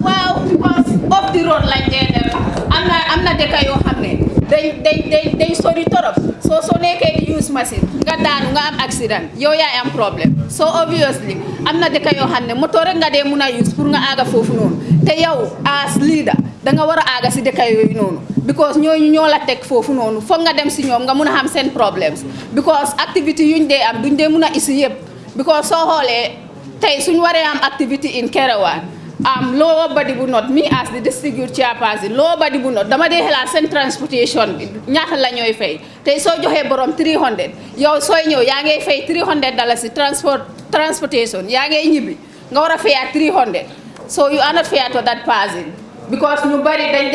waaw because off the road lañ dé def amna deka yo xamné day sori torop so neké di use machine nga daanu nga am accident yow yaay am problème so obviously amna deka yo xamné moto rek nga dé mëna use pour nga aga fofu non té yow as leader da nga wara aga ci deka yoy nonu because ñoñu ñola tek fofu nonu fo nga dem ci ñom nga mëna xam sen problems because activity yuñ dé am duñ dé mëna isi yépp because so xolé tay suñ waré am activity in Kerewan lower body bu not me as the district youth chairperson lower body bu not dama dé xelat sen transportation bi ñaata la ñoy fay tay so joxé borom 300 yow soy ñew ya ngay fay $300 transportation ya ngay ñibi nga wara fay 300 so you are not fair to that person because ñu bari dañ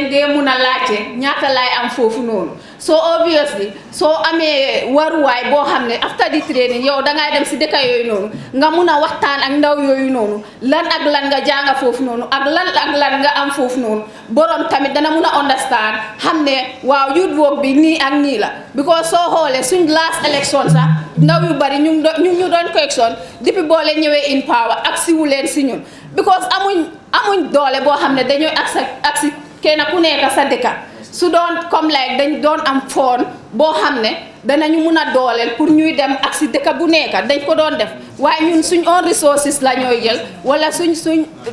dé mëna laccé ñaata lay am fofu non so obviously so amé waruway bo xamné after the training yow da ngay dem ci deka yoy non nga mëna waxtaan ak ndaw yoy non lan ak lan nga janga fofu non ak lan nga am fofu non borom tamit dana mëna understand xamné waaw youth work bi ni ak ni la because so xolé suñ last election sax ndaw yu bari ñu doon correction depuis bo leen ñëwé in power ak ci wu leen ci ñun because amuñ doole bo xamné dañoy aksi kéna ku nekk sa deka su doon comme like dañ doon am phone bo xamné danañu mëna doolel pour ñuy dem aksi deka bu nekk dañ ko doon def waye ñun suñ own resources la ñoy jël wala suñ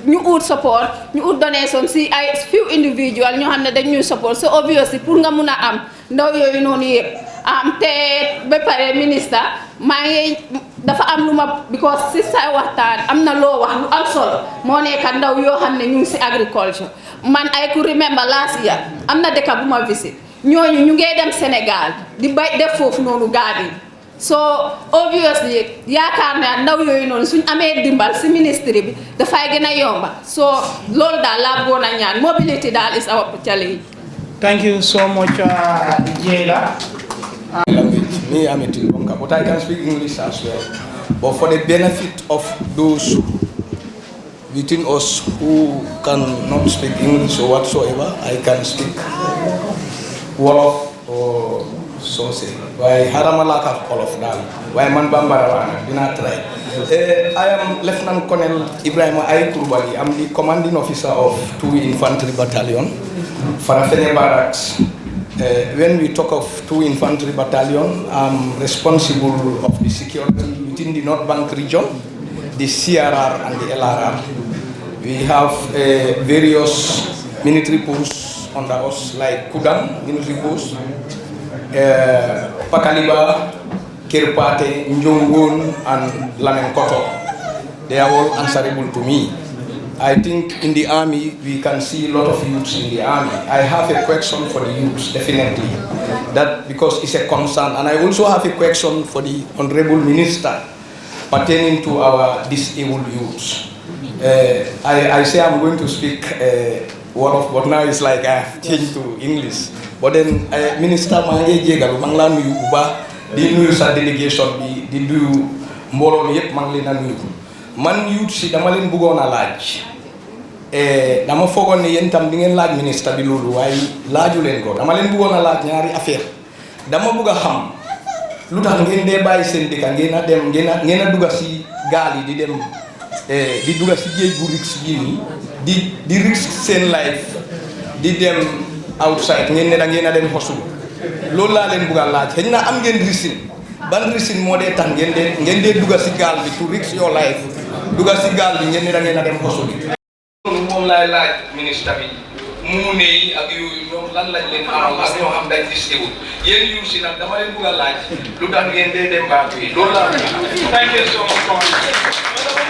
ñu out support ñu out donation ci ay few individual ñu xamné dañ ñuy support so obviously pour nga mëna am ndaw yoyu nonu yépp té ba paré ministre ma ngi dafa am luma because ci say waxtaan amna lo wax lu am solo mo nekk ndaw yo xamné ñu ci agriculture man I could remember last year amna deka bu ma visit ñoñu ñu ngi dem Sénégal di bay def fofu nonu garden so obviously yaakaar na ndaw yoyu non suñ amé dimbal ci ministre bi da fay gëna yomba so lool da la bona ñaan mobility dal is our challenge. Thank you so much Jayla. Language me I'm in Bonga, but I can speak English as well. But for the benefit of those within us who cannot speak English or whatsoever, I can speak Wolof or Sose. Why Haramalaka all of them? Why Manbambara? Do not try. I am Lieutenant Colonel Ibrahim Aykurbali. I'm the commanding officer of 2 Infantry Battalion, Farafene Barracks. When we talk of 2 Infantry Battalion, I'm responsible of the security within the North Bank region, the CRR and the LRR. We have various military posts under us like Kudang military post, Pakaliba, Kirpate, Njongun and Lamenkoto. They are all answerable to me. I think in the army, we can see a lot of youths in the army. I have a question for the youths, definitely. That because it's a concern. And I also have a question for the Honorable Minister pertaining to our disabled youths. I say I'm going to speak Wolof, but now it's like I have changed to English. But then Minister Mange Jegalu Mangla nuyu bu baax di nuyu sa délégation bi di nuyu mbooloo mi yëpp maa ngi leen a nuyu man youth si dama leen bëggoon a laaj dama foogoon ne yéen tam di ngeen laaj ministre bi loolu waaye laaju leen ko dama leen bëggoon a laaj ñaari affaire dama bëgg a xam lu tax ngeen dee bàyyi seen dëkk ngeen a dem ngeen a dugga si gaal yi di dem di dugga si géej bu risque bii nii di risque seen life di dem outside ngeen ne da ngeen a dem xosul loolu laa leen bëgg a laaj xëy na am ngeen risin ban risin moo dee tax ngeen dee dugga si gaal bi to risk your life dugga si gaal bi ngeen ne da ngeen a dem xosul moom laay laaj ministre bi mu ne yi ak yooyu ñoom lan lañ leen amal ak ñoo xam dañ distribué yéen yu si nag dama leen bëgg a laaj lu tax ngeen dee dem baag bi loolu laa thank you so much.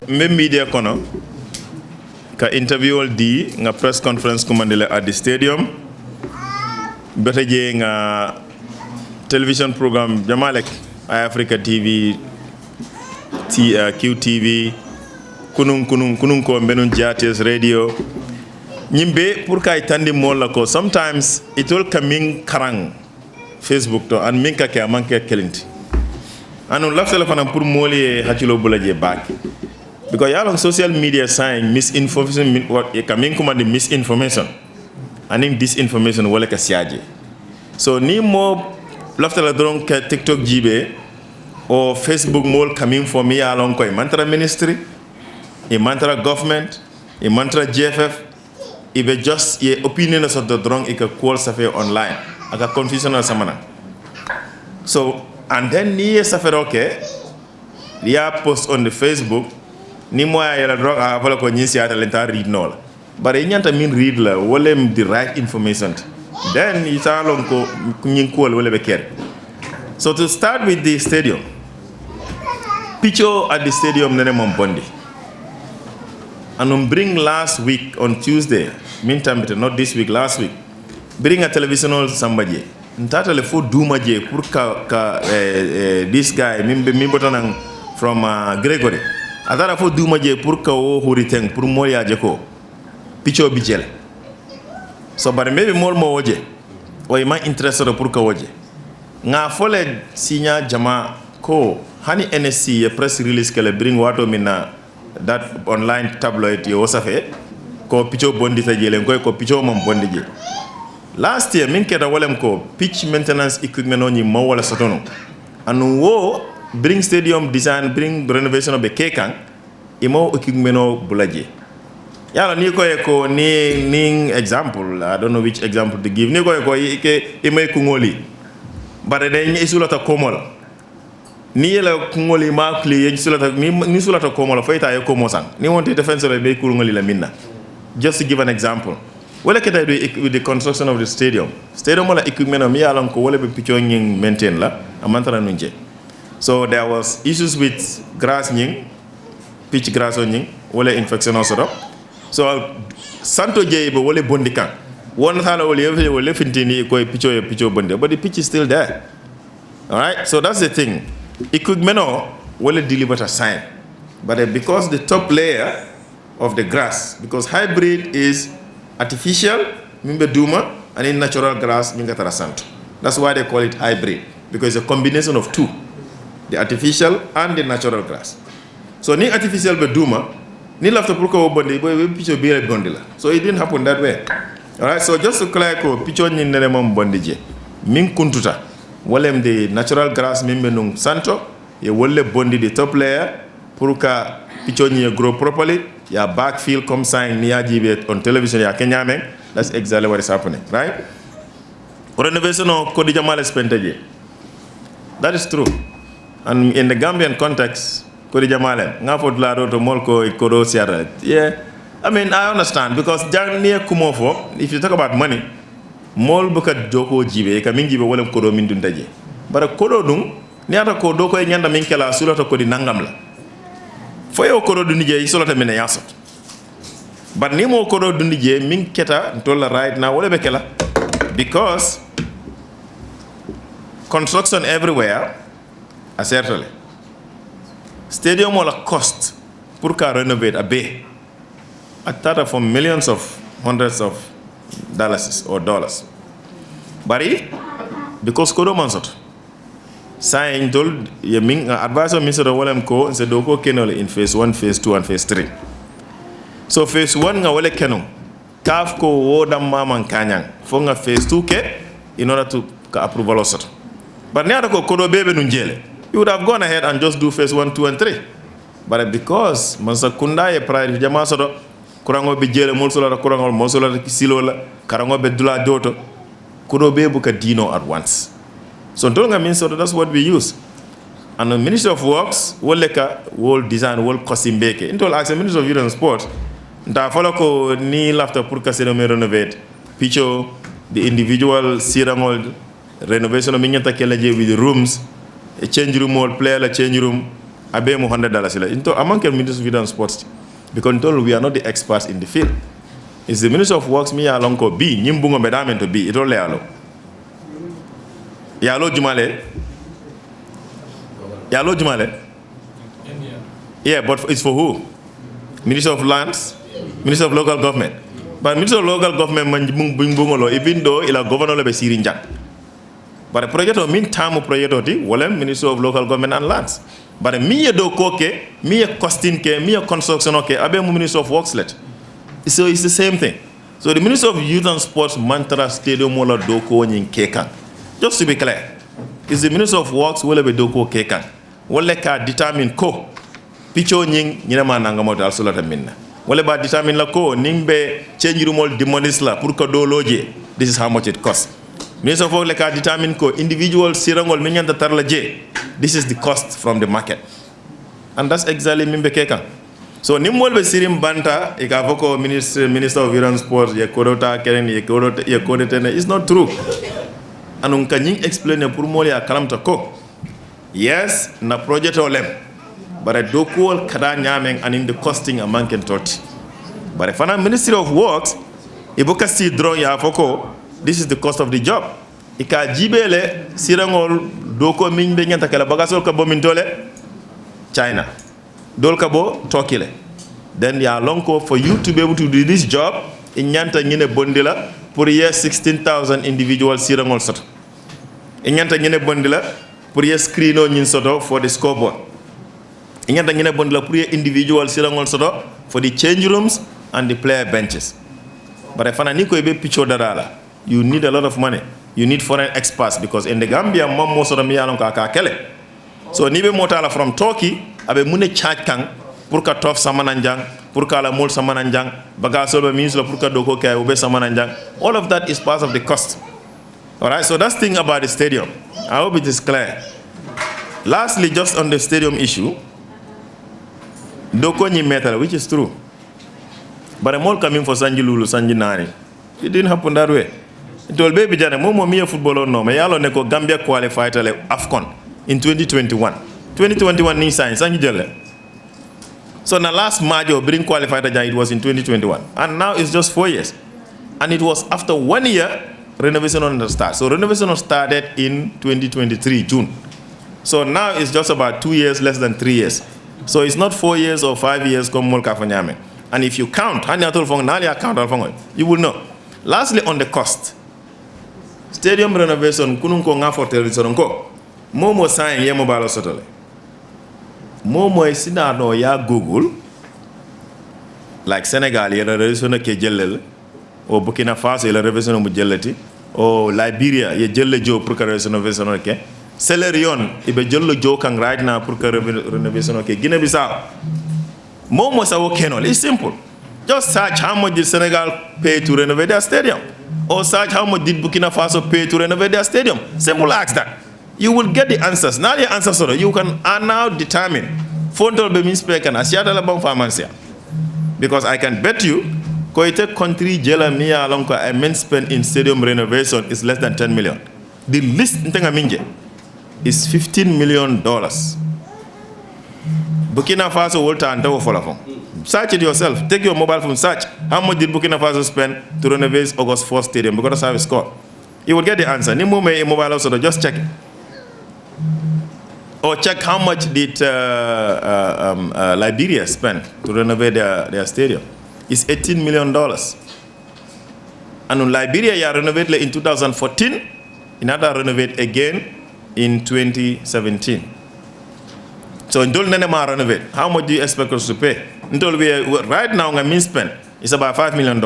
Mbe media kono ka interview di nga press conference kumandile at the stadium beta je nga television program jamalek Africa TV QTV kunun ko benun Jatius radio nyimbe pour kay tandi mola ko sometimes it will coming karang Facebook to and minka ke amanke kelinti anu lafsela fana pour moli hachilo bulaje back because yalong social media saying misinformation what coming command misinformation and disinformation wala ka siaje so ni mo laftala dron ka TikTok jibe o Facebook mol coming for me along ko mantra ministry e mantra government e mantra GFF ibe just ye opinion of the drong e ka call safe online aka confusion samana so and then ni safe okay ya post on the Facebook ni mo ya la drong a wala ko nyi siata lenta read no but e nyanta min read la wala the right information then italon ko nyin ko wala be ker so to start with the stadium picture at the stadium nene mom bondi and bring last week on Tuesday meantime not this week last week bring a television somebody ntata le fo duma je pour ka this guy mi botanang from Gregory atara fo duma je pour ka o horiteng pour moya je ko picture bi jel so bare maybe mol mo woje o ma interested pour ka woje nga fole signa jama ko hani NSC press release kele bring wato minna that online tabloid yo safe ko picture bondi ta jelen ko picture mom bondi je last year min keta walem ko pitch maintenance equipment oni mo wala sotono anu wo bring stadium design bring renovation of the kekan imo equipment o bulaje yalla ni ko ni example I don't know which example to give ni ko ke imay ku ngoli bare de ni sulata komol ni la ngoli ma kli ye sulata ni sulata komol fayta ye komo sang ni wonte defense be ku ngoli la minna just to give an example wala keta with the construction of the stadium wala equipment mi yalon ko wala be picture nging maintain la amantara nunje so there was issues with grass nging pitch grass nging wala infection also so santo jeybe wala bondikan won thala wala fintini ko picture bonde but the pitch is still there all right so that's the thing equipment wala deliver a sign but because the top layer of the grass because hybrid is artificial mimbe duma and in natural grass minga tarasanto that's why they call it hybrid because it's a combination of two the artificial and the natural grass so ni artificial be duma ni lafta pour ko bondi boy picture bi bondi la so it didn't happen that way all right so just to clear ko picture ni nene mom bondi je min kuntuta wolem the natural grass mimbe nung santo ye wolle bondi the top layer pour ka picture ni grow properly ya backfield come sign ni ajibe on television ya kenyame that's exactly what is happening right renovation of Kodi Jamal Spenteje that is true and in the Gambian context Kodi Jamal nga fot la do to mol ko kodo siara yeah I mean I understand because jang near kumofo if you talk about money mol buka doko jibe ka min jibe wala kodo min dundaje bara kodo dum ni ata ko do ko e nyanda min kala sulata ko di nangam la foyo kodo dundi je isolata mena yasot but ni mo kodo dundi je min keta tolla right now wala be kala because construction everywhere certainly stadium wala cost pour ka renovate a bay atata from millions of hundreds of dollars or dollars bari because kodo mansot saying told ye min advisor minister wala ko se do ko kenole in phase 1 phase 2 and phase 3 so phase 1 nga wala kenon kaf ko wodam maman kanyang fo nga phase 2 ke in order to ka approval osot but ne ko kodo bebe nun jele you would have gone ahead and just do phase 1 2 and 3 but because mansa kunda e priority jama soto kurango be jele mol sola kurango mol sola silola karango be dula doto kodo bebu ka dino at once so don't mean so that's what we use and the Ministry of Works will design will custom beke into as a Minister of Youth and Sport nda follow ko ni lafta pour ka se renovate picho the individual sirangol renovation mi nyanta kala je with the rooms a change room or player la change room abe mo $100 la into among the Minister of Youth and Sports because we are not the experts in the field. It's the Minister of Works mi along ko B nyimbungo medamen to B ito le alo yalo jumale yeah but it's for who? Minister of Lands, Minister of Local Government, but Minister of Local Government man bungo even though ila governor le be sirinjang but the project of meantime project oti wala Minister of Local Government and Lands but mi do koke mi costing ke mi construction okay abe mu Minister of Works let so it's the same thing so the Minister of Youth and Sports mantra stadium wala do ko nyin kekan just to be clear is the Minister of Works wala be do ko kekan wala ka determine ko picho nying nyina mananga modal solata minna wala ba determine la ko nimbe change room demolish la pour ka do loje this is how much it costs Minister of Works le ka determine ko individual sirangol minyanta tarla je this is the cost from the market and that's exactly mimbe kekan so nimol be sirim banta e ka foko Minister of Youth and Sport ye kodota kenen ye kodotene is not true anun kanyin explain pour mo ya kalamta ko yes na project olem but a dokol kada nyameng and in the costing a man can tot but if ana Ministry of Works iboka si draw ya foko this is the cost of the job ika jibele sirangol doko min be nyanta kala bagasol ka bo min dole China dol ka bo tokile then ya lonko for you to be able to do this job in nyanta nyine bondila pour year 16,000 individual sirangol soto in nyanta nyine bondila pour year screeno nyin soto for the scoreboard in nyanta nyine bondila pour year individual sirangol soto for the change rooms and the player benches but if ana niko be picho darala you need a lot of money you need foreign experts because in the Gambia mom mo soto mi yalon ka kele so ni be motala from Turkey abe mune charge kan pour ka tof samananjang pour ka la mol samananjang baga so be means la pour ka doko kay ube samananjang all of that is part of the cost. All right, so that's the thing about the stadium. I hope it is clear. Lastly, just on the stadium issue, doko ni metal, which is true, but I'm all coming for Sanji Lulu, Sanji Nani. It didn't happen that way. It will be jana momo miya footballer no me yalo neko Gambia qualified to AFCON in 2021 ni sign Sanji jelle. So na last Majo bring qualified it was in 2021 and now it's just 4 years and it was after 1 year renovation on the start. So renovation started in 2023 June. So now it's just about 2 years, less than 3 years. So it's not 4 years or 5 years come molka fanyame. And if you count, you will know. Lastly, on the cost. Stadium renovation, kununko nga for television ko. Momo sign ye mobile sotole. Momo isina no ya Google. Like Senegal, ye renovation ke jellel. O Burkina Faso, ye renovation mu jelleti. O Liberia, ye jelle jo pour que renovation ke. Celerion, ibe jello jo kang right now pour que renovation ke. Guinea Bissau. Momo sa wo kenol. It's simple. Just search how much did Senegal pay to renovate their stadium. Or search how much did Burkina Faso pay to renovate their stadium. Simple ask that. You will get the answers. Now the answers are you can now determine. Because I can bet you, Koite country jela miya alonko immense spend in stadium renovation is less than 10 million. The least in is $15 million. Burkina Faso will turn to follow. Search it yourself. Take your mobile phone, search. How much did Burkina Faso spend to renovate August 4th Stadium? Because that's how it's called. You will get the answer. Ni mobile also, just check it. Or check how much did Liberia spend to renovate their stadium. It's $18 million. And in Liberia, you renovated in 2014, another renovate again in 2017. So until Nenema renovate, how much do you expect us to pay? Until right now, I mean spend, it's about $5 million.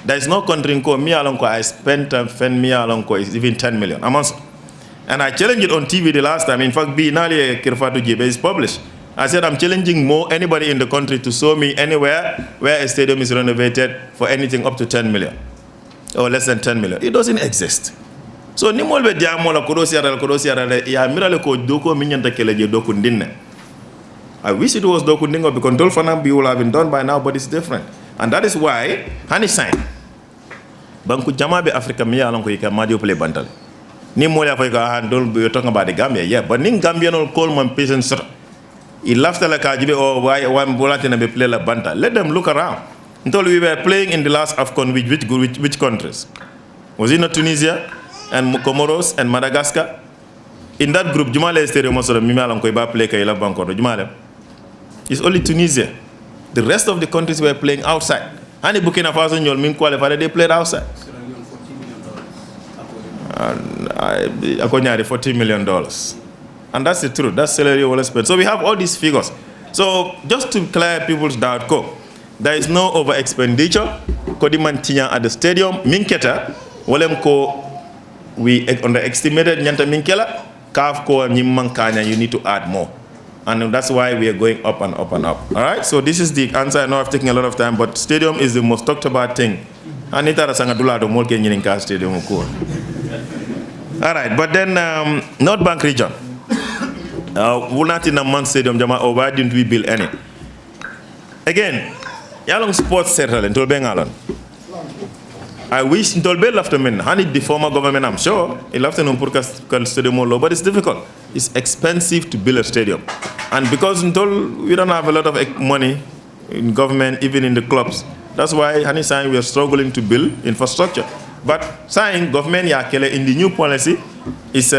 There is no country in me alone, I spent me alone, is even 10 million. And I challenged it on TV the last time. In fact, Biennale Kirfatu Jibe is published. I said I'm challenging anybody in the country to show me anywhere where a stadium is renovated for anything up to 10 million or less than 10 million. It doesn't exist. So ni molbe diamola kodosiara ya mirale ko doko minyanta keleje doku ndinne. I wish it was doku ndingo because Dolphanambi would have been done by now, but it's different. And that is why Hani sign Banku Jamabe Africa miya alonko yika madio play bantal. Ni moya for you're talking about the Gambia, yeah, but Ning Gambian will call my patients. He laughed like Kajibe or why one Bolatin and play la banta. Let them look around. Until we were playing in the last AFCON, which countries? Was it not Tunisia and Comoros and Madagascar? In that group, Jumale Stadium also the Mimalam Koiba play Kaila Banco, Jumale. It's only Tunisia. The rest of the countries were playing outside. And in Burkina Faso and Yolmin qualified, they played outside. According to $40 million. And that's the truth. That's salary well spent. So we have all these figures. So just to clear people's doubt, there is no over expenditure. Kodimantinya at the stadium. Minketa, Walemko, we underestimated Nyanta Minkela. Kafko Nimankanya, you need to add more. And that's why we are going up and up and up. All right? So this is the answer. I know I've taken a lot of time, but stadium is the most talked about thing. Anita Rasangadula, the Molke Nyininka Stadium. All right, but then North Bank region. We're not in a month stadium, or why didn't we build any? Again, Yalong sports settle in Tolbengalon. I wish Tolbe left a minute. Honey, the former government, I'm sure, he left an Umpurka stadium, but it's difficult. It's expensive to build a stadium. And because we don't have a lot of money in government, even in the clubs, that's why Honey saying we are struggling to build infrastructure. But saying government in the new policy is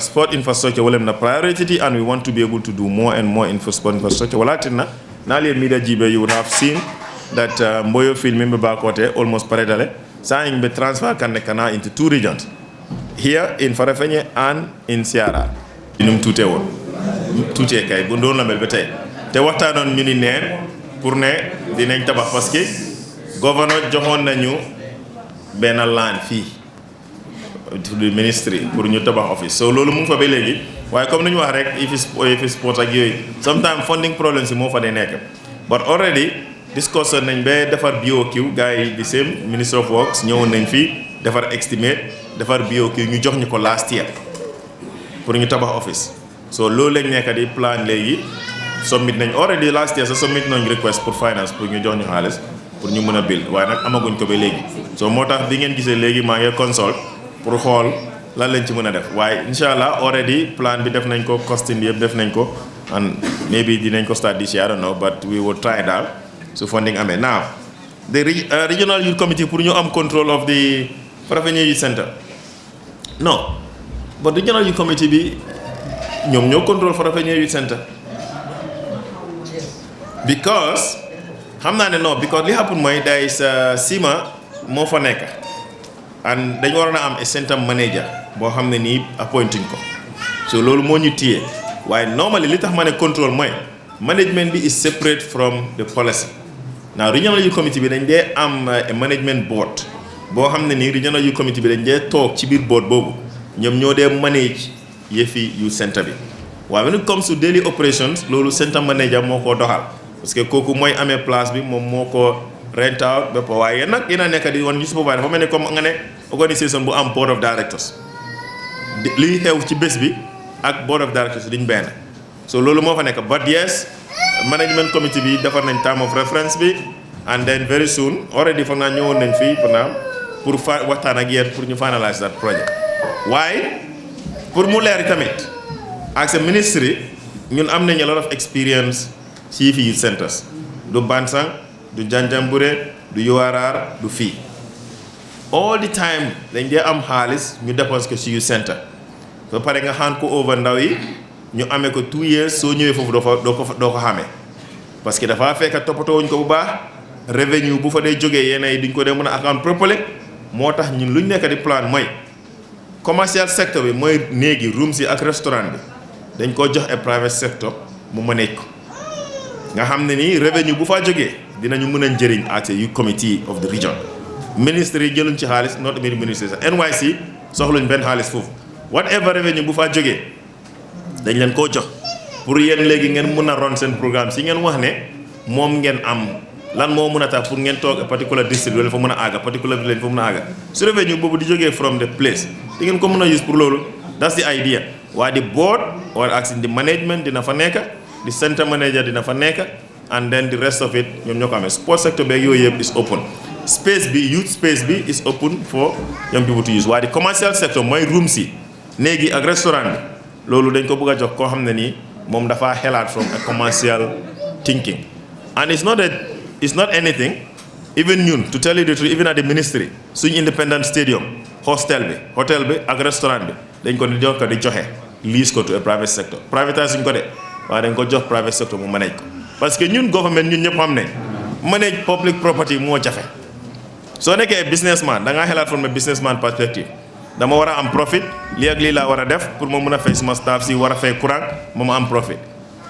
sport infrastructure will the priority, and we want to be able to do more and more sport infrastructure. Nali media jibe, you would have seen that Mboyo field member Bakote almost paredale saying the transfer Kanekana into 2 regions. Here in Farafenye and in Sierra. Inum tute wo. Tute kay bu ndon la mel betay. Te waxtanon ñu ni neen pour ne dinañ tabax parce que gouverneur joxon nañu ben land fi to the ministry pour ñu tabax office. So lolu mu fa ba légui waye comme ñu wax rek if sport ak yoy sometimes funding problems mo fa de nek. But already discussion nañ be defar BOQ gaay the same Minister of Works ñewon nañ fi defar estimate defar BOQ ñu jox ñuko last year pour ñu tabax office. So lolu lañ nek di plan légui submit nañ already last year so submit nañ request pour finance pour ñu jox ñu xaliss pour ñu mëna build waye nak amaguñ ko ba légui. So motax bi ngeen gisé légui ma ngi consult pour xol lan lañ ci mëna def waye inshallah already plan bi def nañ ko costing yeb def nañ ko and maybe dinañ ko start this year, I don't know, but we will try it out. So funding amé. Now, the regional youth committee pour ñu am control of the Farafenni Youth Center. No. But regional youth committee bi ñom ñoo control Farafenni Youth Center. Because because li happen moy there is Sima mo fa nek. And dañu warona am a center manager bo xamné ni appointing ko. So lolu mo ñu tiyé. Why normally li tax mané control moy management bi is separate from the policy. Now regional youth committee bi dañ dé am a management board bo xamné ni regional youth committee bi dañ dé tok ci biir board bobu ñom ñoo dé manage yefi youth center bi. Why when it comes to daily operations lolu center manager moko doxal parce que koku moy amé place bi mom moko rent out ba waye nak ina nek di won ñu supervisor dafa melni comme nga né organisation bu am board of directors li xew ci bés bi ak board of directors diñ ben. So lolu mo fa nek but yes management committee bi defar nañ time of reference bi and then very soon already fa na ñewon nañ fi pour waxtaan ak yeen pour ñu finalize that project. Why pour mu leer tamit ak sa ministry ñun am nañ a lot of experience ci fi youth centers du Bansang du Janjambure du URR du fi all the time dañ dé am xaliss ñu dépense ko ci youth center ba paré nga xaan ko over ndaw yi ñu amee ko 2 years soo ñëwee foofu doo ko xamee parce que dafa fekk toppatoo wuñ ko bu baax revenue bu fa dee jógee yenn yi duñ ko dee mën a account properly moo tax ñun luñ nekk di plan mooy commercial sector bi mooy néegi rooms yi ak restaurant bi dañ ko jox et private sector mu manage ko nga xam ne nii revenue bu fa jógee dinañu mën a njëriñ as a committee of the region ministre yi jëluñ ci xaalis not even ministre sax NYC soxluñ benn xaalis foofu whatever revenue bu fa jógee dañ leen koo jox pour yéen léegi ngeen mën a ron seen programme si ngeen wax ne moom ngeen am lan moo mën a tax pour ngeen toog particular district wala fa mën a àgga particular village fa mën a àgga su revenue boobu di jógee from the place di ngeen ko mën a use pour loolu that's the idea waaye di board or as in the management dina fa nekk di center manager dina fa nekk and then the rest of it ñoom ñoo ko amee sport sector beeg yooyu yëpp is open space bi youth space bi is open for young people to use waaye di commercial sector mooy rooms yi néegi ak restaurant bi loolu dañ ko bëgg a jox koo xam ne nii moom dafa xelaat from a commercial thinking and it's not anything even ñun to tell you the truth even at the ministry suñ independent stadium hotel bi ak restaurant bi dañ ko di joxe lease ko to a private sector privatise suñ ko de waaye dañ ko jox private sector mu manage ko parce que ñun government ñun ñëpp xam ne manage public property moo jafe soo nekkee businessman da ngaa xelaat from a businessman perspective dama war a am profit lii ak lii laa war a def pour ma mën a fay suma staff si war a fay courant ma am profit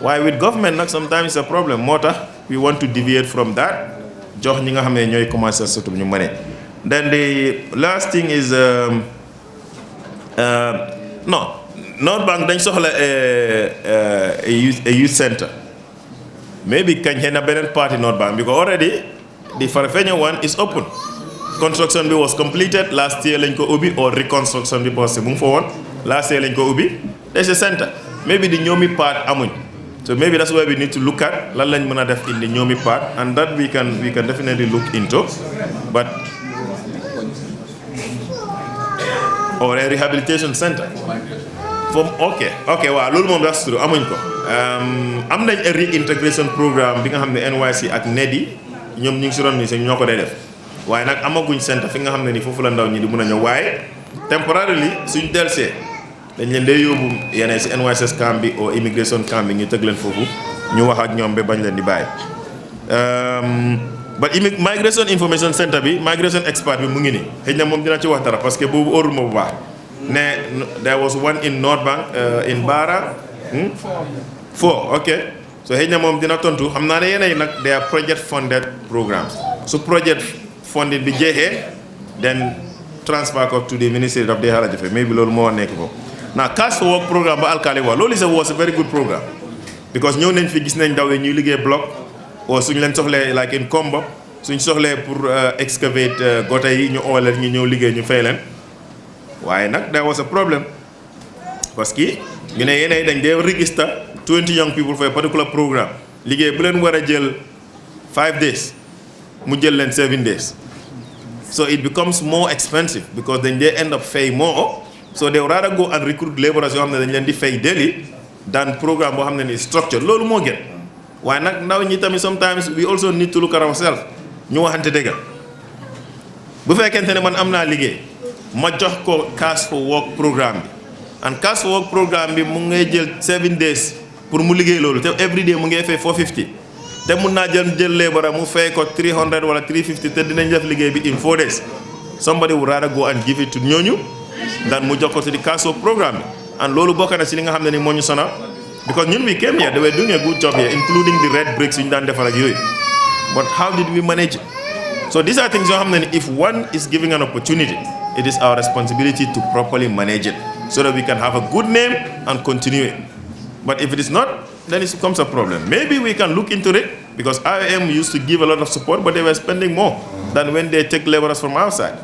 waaye with government nag sometimes it's a problem moo tax we want to deviate from that jox ñi nga xam ne ñooy commencé surtout ñu manage then the last thing is North Bank dañ soxla a youth center maybe kañ xëy na beneen party North Bank because already the Farafenni one is open construction bi was completed last year lañ ko ubbi or reconstruction bi parce que mu ngi fa woon last year lañ ko ubbi there's a center maybe the ñoomi part amuñ so maybe that's why we need to look at lan lañ mën a def in the ñoomi part and that we can definitely look into but or a rehabilitation center ok waaw loolu moom that's true amuñ ko am nañ a reintegration programme bi nga xam ne NYC ak NED yi ñoom ñu ngi si ron ni ñoo ko dee def waaye nag amaguñ centre fi nga xam ne ni foofu la ndaw ñi di mën a ñëw waaye temporarily suñ delsee dañ leen dee yóbbu yeneen si NYSS camp bi ou immigration camp bi ñu tëg leen foofu ñu wax ak ñoom ba bañ leen di bàyyi but migration information center bi migration expert bi mu ngi nii xëy na moom dina ci wax dara parce que boobu óorul ma bu baax ne there was one in North Bank in Bara 4 ok so xëy na moom dina tontu xam naa ne yeneen nag they are project funded programs su project funding bi jeexee then transfer ko to the Ministry of the Harajafe maybe loolu moo nekk foofu now cash for work programme ba alkali wax loolu was a very good programme because ñëw nañ fi gis nañ ndaw yi ñuy liggéey bloc oo suñ leen soxlee like in combo suñ soxlee pour excavate gota yi ñu oolee ñu ñëw liggéey ñu fay leen waaye nag there was a problem parce que ñu ne yeneen dañ dee register 20 young people for a particular programme liggéey bu leen war a jël 5 days mu jël leen 7 days so it becomes more expensive because then they end up pay more so they would rather go and recruit laborers yoo xam ne dañ leen di fay daily than programme boo xam ne ni structure loolu moo gën waaye nag ndaw ñi tamit sometimes we also need to look at ourselves ñu waxante dëgg bu fekkente ne man am naa liggéey ma jox ko cash for work programme bi and cash for work programme bi mu ngay jël 7 days pour mu liggéey loolu te every day mu ngay fay 450 te mun naa jël labourer mu fay ko 300 wala 350 te dinañ def liggéey bi in 4 days somebody would rather go and give it to ñooñu dan mu jox ko ci di cash for programme bi and loolu bokk na ci li nga xam ne ni moo ñu sonal because ñun we came here they were doing a good job here including the red bricks yu ñu daan defar ak yooyu but how did we manage it so these are things yoo xam ne ni if one is giving an opportunity it is our responsibility to properly manage it so that we can have a good name and continue it but if it is not then it becomes a problem maybe we can look into it because IOM used to give a lot of support but they were spending more than when they take laborers from outside.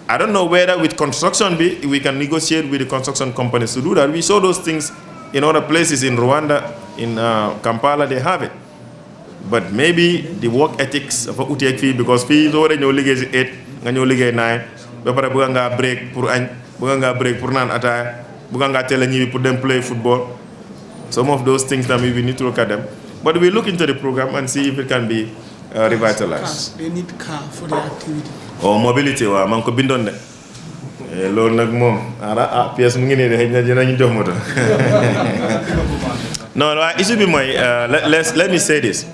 I don't know whether with construction we can negotiate with the construction companies to do that. We saw those things in other places in Rwanda, in Kampala, they have it. But maybe the work ethics of utek fee because fee is already ñoo liggéey ci 8 nga ñoo liggéey 9 ba pare bëgg nga break pour añ bëgg nga break pour naan ataaya bëgg nga teel a ñibbi pour dem play football. Some of those things that we need to look at them. But we look into the program and see if it can be revitalized. They need car for the activity. Oh, mobility, man ko bindon de. loolu nag moom pièce mu ngi nii de xëy na dinañu jox moto. No, it should be my. Let me say this.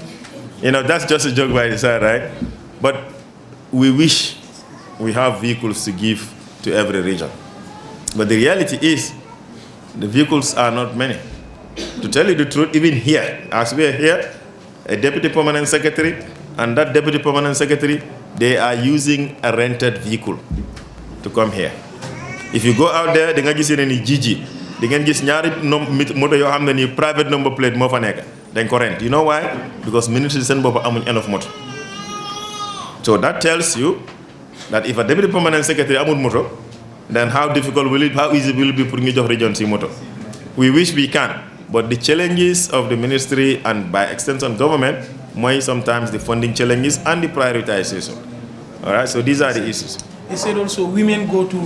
That's just a joke by the side, right? But we wish we have vehicles to give to every region. But the reality is, the vehicles are not many. To tell you the truth, even here, as we are here, a deputy permanent secretary and that deputy permanent secretary, they are using a rented vehicle to come here. If you go out there, di nga gis ni Gigi, di ngeen gis ñaari moto yoo xam ne ni private number plate moo fa nekk dañ ko rent. You know why? Because ministry seen bopp amuñ enough moto. So that tells you that if a deputy permanent secretary amul moto, then how easy will it be pour ñu jox region si moto? We wish we can, but the challenges of the ministry and by extension government, sometimes the funding challenges and the prioritization. All right, so these are the issues. He said also women go to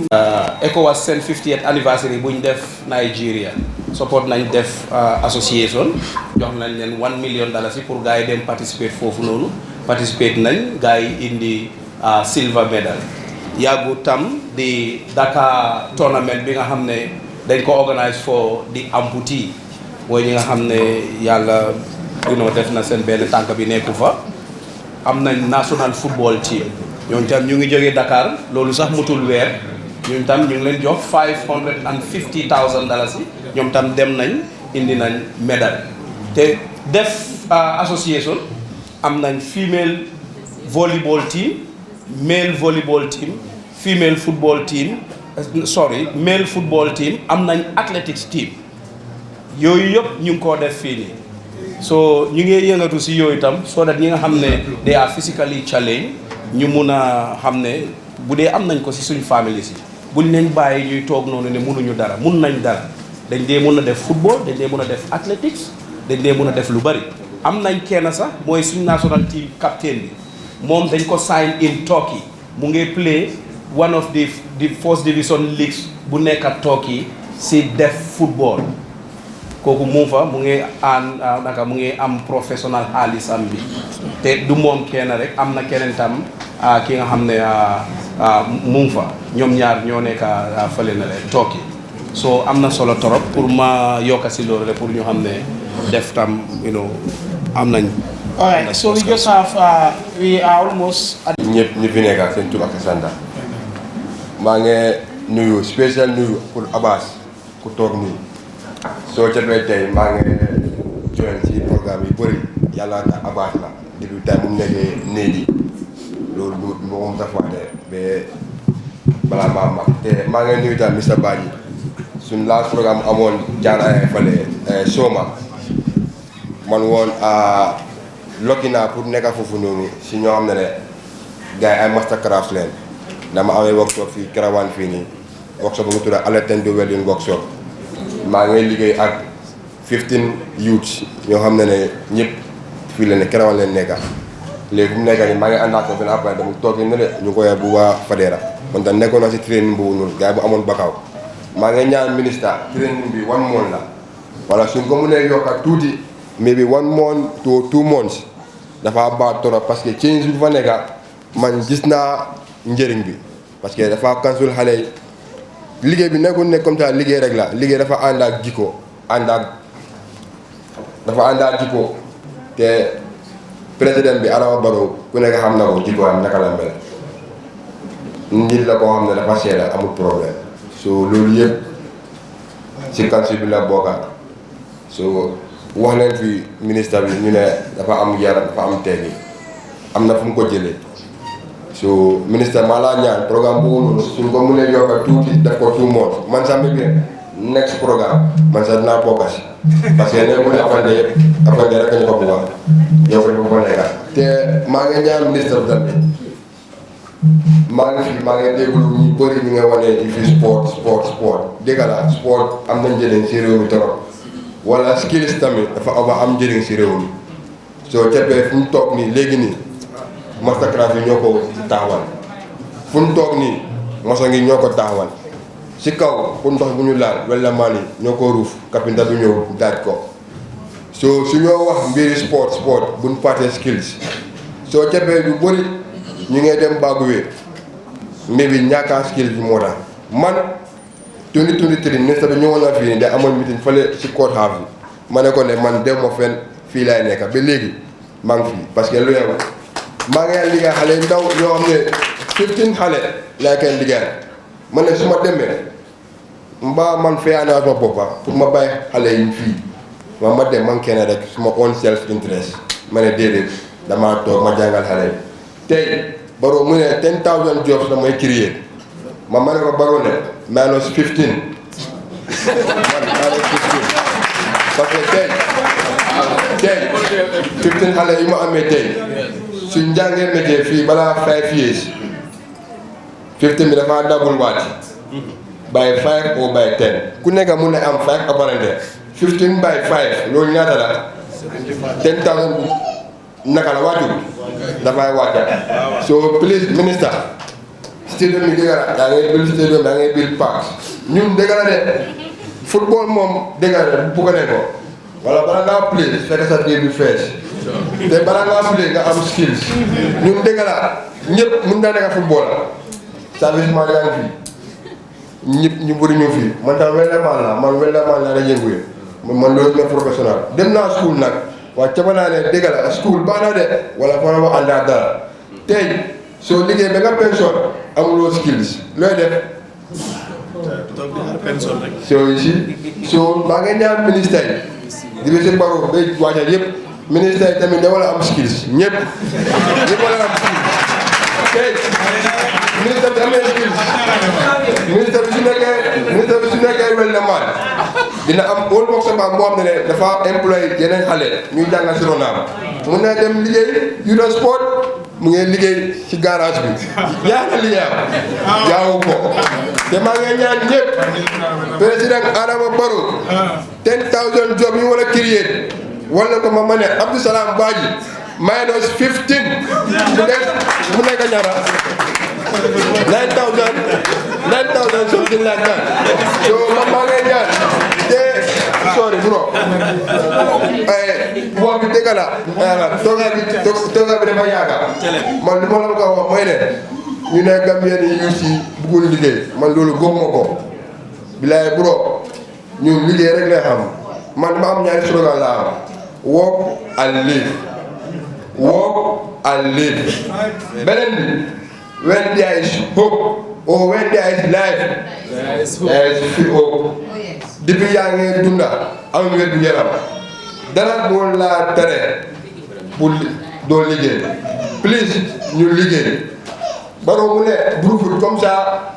ECOWAS seen 50th anniversary buñ def Nigeria support nañ def association jox nañ leen $1 million pour gars yi dem participate foofu noonu participate nañ gars yi indi silver medal. Yàggu tam di Dakar tournament bi nga xam ne dañ ko organise for the amputee mooy ñi nga xam ne yàlla def na seen benn tànk bi nekku fa. Am nañ national football team ñoom tam ñu ngi jógee Dakar loolu sax mutul weer ñoom tam ñu ngi leen jox $550,000 ñoom tam dem nañ indi nañ medal te def association am nañ female volleyball team male volleyball team female football team male football team am nañ athletics team yooyu yëpp ñu ngi koo def fii nii so ñu ngi yëngatu si yooyu tam so that ñi nga xam ne they are physically challenged ñu mun a xam ne bu dee am nañ ko si suñ famille si buñ leen bàyyi ñuy toog noonu ne mënuñu dara mun nañ dara dañ dee mun a def football dañ dee mun a def athletics dañ dee mun a def lu bari am nañ kenn sax mooy suñ national team captain bi moom dañ ko sign in Turkey mu ngi play one of the first division leagues bu nekk ak Turkey si def football kooku mu fa mu ngi mu ngi am professional xaalisam bi te du moom kenn rek am na keneen tam ki nga xam ne mu fa ñoom ñaar ñoo nekk fële na leen Turkey so am na solo torop pour ma yokka si loolu rek pour ñu xam ne def tam am nañ. All right, so we just have we are almost at ñëpp ñu fi nekk seen tur ak santa maa ngi nuyu spécial nuyu pour Abbas ku toog nii soo jotee tey maa ngi join ci programme yu bëri yàlla tax Abbas la depuis tey mu nekkee néegi loolu du moom dafa waatee ba balaa maa mag te maa ngi nuyu tam Mr Badjie suñ last programme amoon jaar ay fale Soma man woon lokki naa pour nekka foofu noonu si ñoo xam ne ne gars yi ay mastercraft leen dama amee workshop fii Karawaan fii nii workshop bu mu tudda Aleten do Welding workshop maa ngi liggéey ak 15 youths ñoo xam ne ne ñëpp fii la ne Karawaan leen nekka léegi fu mu nekka nii maa ngi àndaat benn après dama toog ne de ñu koy bu waa Fadera man tam nekkoon na si training boobu noonu gars yi bu amoon bakaw maa ngi ñaan ministre training bi 1 month la wala suñ ko mënee yokka tuuti maybe 1 month to 2 months dafa baax trop parce que change bu fa nekka man gis naa njëriñ bi parce que dafa kansul xale yi liggéey bi nekkul ne comme ça liggéey rek la liggéey dafa ànd ak jikko te président bi Adama Barrow ku nekk xam na ko jikko am naka la mel nit la koo xam ne dafa seeda amul problème so loolu yëpp ci kansul bi la bokkaat so wax leen fi ministre bi ñu ne dafa am yar dafa am teggi am na fu mu ko jëlee so ministre maa laa ñaan programme boobu noonu suñ ko mënee yokka tuuti def ko 2 months man sax mi bien next programme man sax dinaa bokka si parce que ne mu ne afande rek ñu ko bëgg wax yow rek bu ko nekka te maa ngi ñaan ministre bi tamit maa ngi déglu ñu bëri ñu nga wane di fi sport dégg la sport am na njëriñ si réew mi trop wala skills tamit dafa am njëriñ si réew mi soo ceppee fu mu toog nii léegi nii masterclass yi ñoo ko taxawal fu mu toog nii maçon yi ñoo ko taxawal si kaw fu ndox bu ñu laal wala maan yi ñoo ko ruuf kapinta du ñëw daaj ko soo su ñoo wax mbiri sport buñ fàttee skills soo ceppee lu bëri ñu ngay dem baaguwee mais bi ñàkkaa skills bi moo tax man 2023 ministre bi ñëwoon na fii nii da amoon meeting fële ci court house bi ma ne ko ne man dem ma fenn fii laay nekk ba léegi maa ngi fii parce que lu yow maa ngi liggéey xale yu ndaw ñoo xam ne 15 xale laa koy liggéey ma ne su ma demee mbaa man fee naa sama boppa pour ma bàyyi xale yi fii ma dem man kenn rek suma own self interest ma ne déedéet damaa toog ma jàngal xale yi tey Barrow mu ne 10,000 jobs la may créer ma ne ko Barrow ne minus 15 man minus 15 parce que tey 15 xale yi ma amee tey suñ njàngee métier fii balaa 5 years 15 bi dafa double waat by 5 or by 10 ku nekk mun na am 5 apparently 15 by 5 loolu ñaata la 10,000 naka la waajur dafay wàcca so please minister stadium yi dëgg la yaa ngay build stadium yaa ngay build park ñun dëgg la de football moom dëgg la bugg nañ ko wala bala ngaa play fekk sa biir bi fees te bala ngaa play nga am skills ñun dëgg la ñëpp mun naa nekk football service man yaa ngi fii ñëpp ñu bëri ñu fii man tam wellemaan la da yënguye man loolu ma professionnel dem naa school nag waaye ca naa ne dëgg la school baax na de wala fana ma àndaa dara tey soo liggéey ba nga pension amuloo skills looy def soo maa ngi ñaan ministère yi di si Barrow ba waajal yëpp ministère yi tamit da wala am skills ñëpp wala am skills tey ministère bi amee skills ministère bi su nekkee wel na maan dina am wóolu boog sama moo xam ne dafa employé yeneen xale ñuy jàngal si ronaam mun na dem liggéey Youth Sport mu ngi liggéey ci garage bi yaa ngi liggéeyam yaawu ko te maa ngi ñaan ñëpp président Adama Barrow 10,000 job yu war a créer wala ko ma ne Abdou Salam Badjie minus 15 mu nekk ñaara 9,000 something like that so maa ngi ñaan te sorry bro wax bi dëgg la tooga bi dafa yaaga man li ma la ko wax mooy ne ñu ne Gambien yi yu si bëggul liggéey man loolu gëmuma ko bilaay bro ñun liggéey rek lay xam man ma am ñaari slogan la am work and live beneen bi when there is hope or when there is life there is hope depuis yaa ngi dunda am wér gu yaram dara moo laa tere pour doo liggéey please ñu liggéey Barrow mu ne Brufut comme ça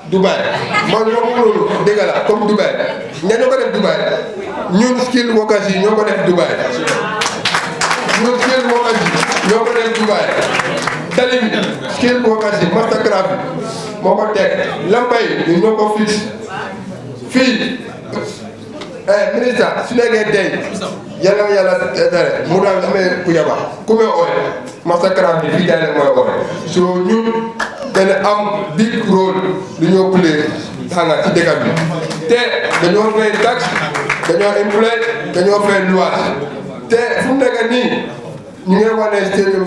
Dubai man moom loolu dégg la comme Dubai ñoo ko def Dubai ñun skill workers yi ñoo ko def Dubai tali bi skill workers yi mastercraft moo ko teg lampay ñu ñoo ko fixe fii ministre su nekkee tey yàlla tere mu daal amee ku yaba ku may ooye mastercraft bi fii jaay leen mooy ooye so ñun dañu am big rôle lu ñoo play xanga ci dëkk bi te dañoo fay taxe dañoo employé dañoo fay luwaas te fu mu nekk nii ñu ngi wane stadium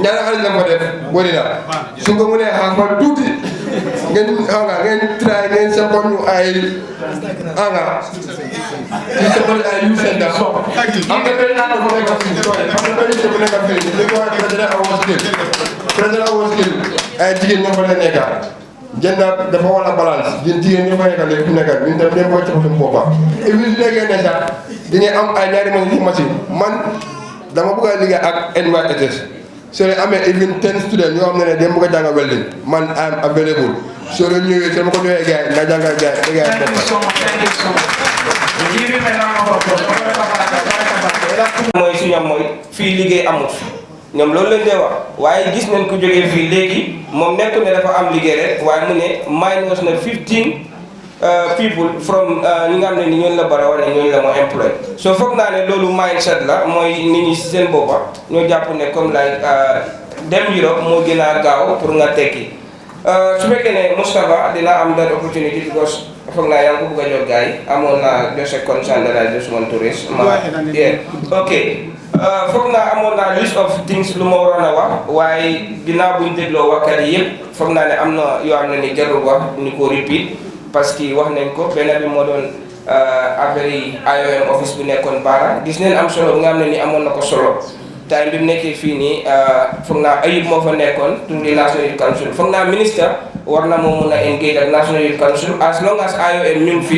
ñaari xaalis la fa def bëri na su nga mënee xaaral tuuti ngeen try ngeen seqoon ñu ay ñu seqoon ay yu seen daf am na benn àll bu nekk fii am na benn bu nekk fii ñu ko wax président Awa Skill ay jigéen ñoo fa la nekka jënd dafa wala balance jigéen ñoo fa nekka léegi fu nekka ñu dem dem ko ci suñu boppam et puis su nekkee ne sax di ngeen am ay ñaari machine man dama bëgg a liggéey ak NYSS soo leen amee even 10 students ñoo xam ne dañ bëgg a jàng welding man am available soo leen ñëwee soo ma ko ñëwee gars yi nga jàngal gars yi mooy suñu mooy fii liggéey amut ñoom loolu lañ dee wax waaye gis nañ ko jógee fii léegi moom nekkul ne dafa am liggéey rek waaye mu ne minus na 15 people from ñi nga xam ne ni ñooñu la bara wala ñooñu la moo employé so foog naa ne loolu mindset la mooy nit ñi si seen boppa ñoo jàpp ne comme like dem Europe moo gën a gaaw pour nga tekki su fekkee ne Moustapha dina am that opportunity because foog naa yaa ngi ko bëgg a jot gars yi amoon naa de ce concern de la small tourist ok foog naa amoon naa list of things lu ma waroon a wax waaye ginnaaw buñ dégloo waxkat yi yëpp foog naa ne am na yoo xam ne ni jarul wax ni ko repeat parce que wax nañ ko benn bi moo doon affaire yi IOM office bu nekkoon Barra gis neen am solo bu nga xam ne ni amoon na ko solo time bi mu nekkee fii nii foog naa Ayub moo fa nekkoon through the National Youth Council foog naa ministre war na moo mun a engage ak National Youth Council as long as IOM ñu ngi fi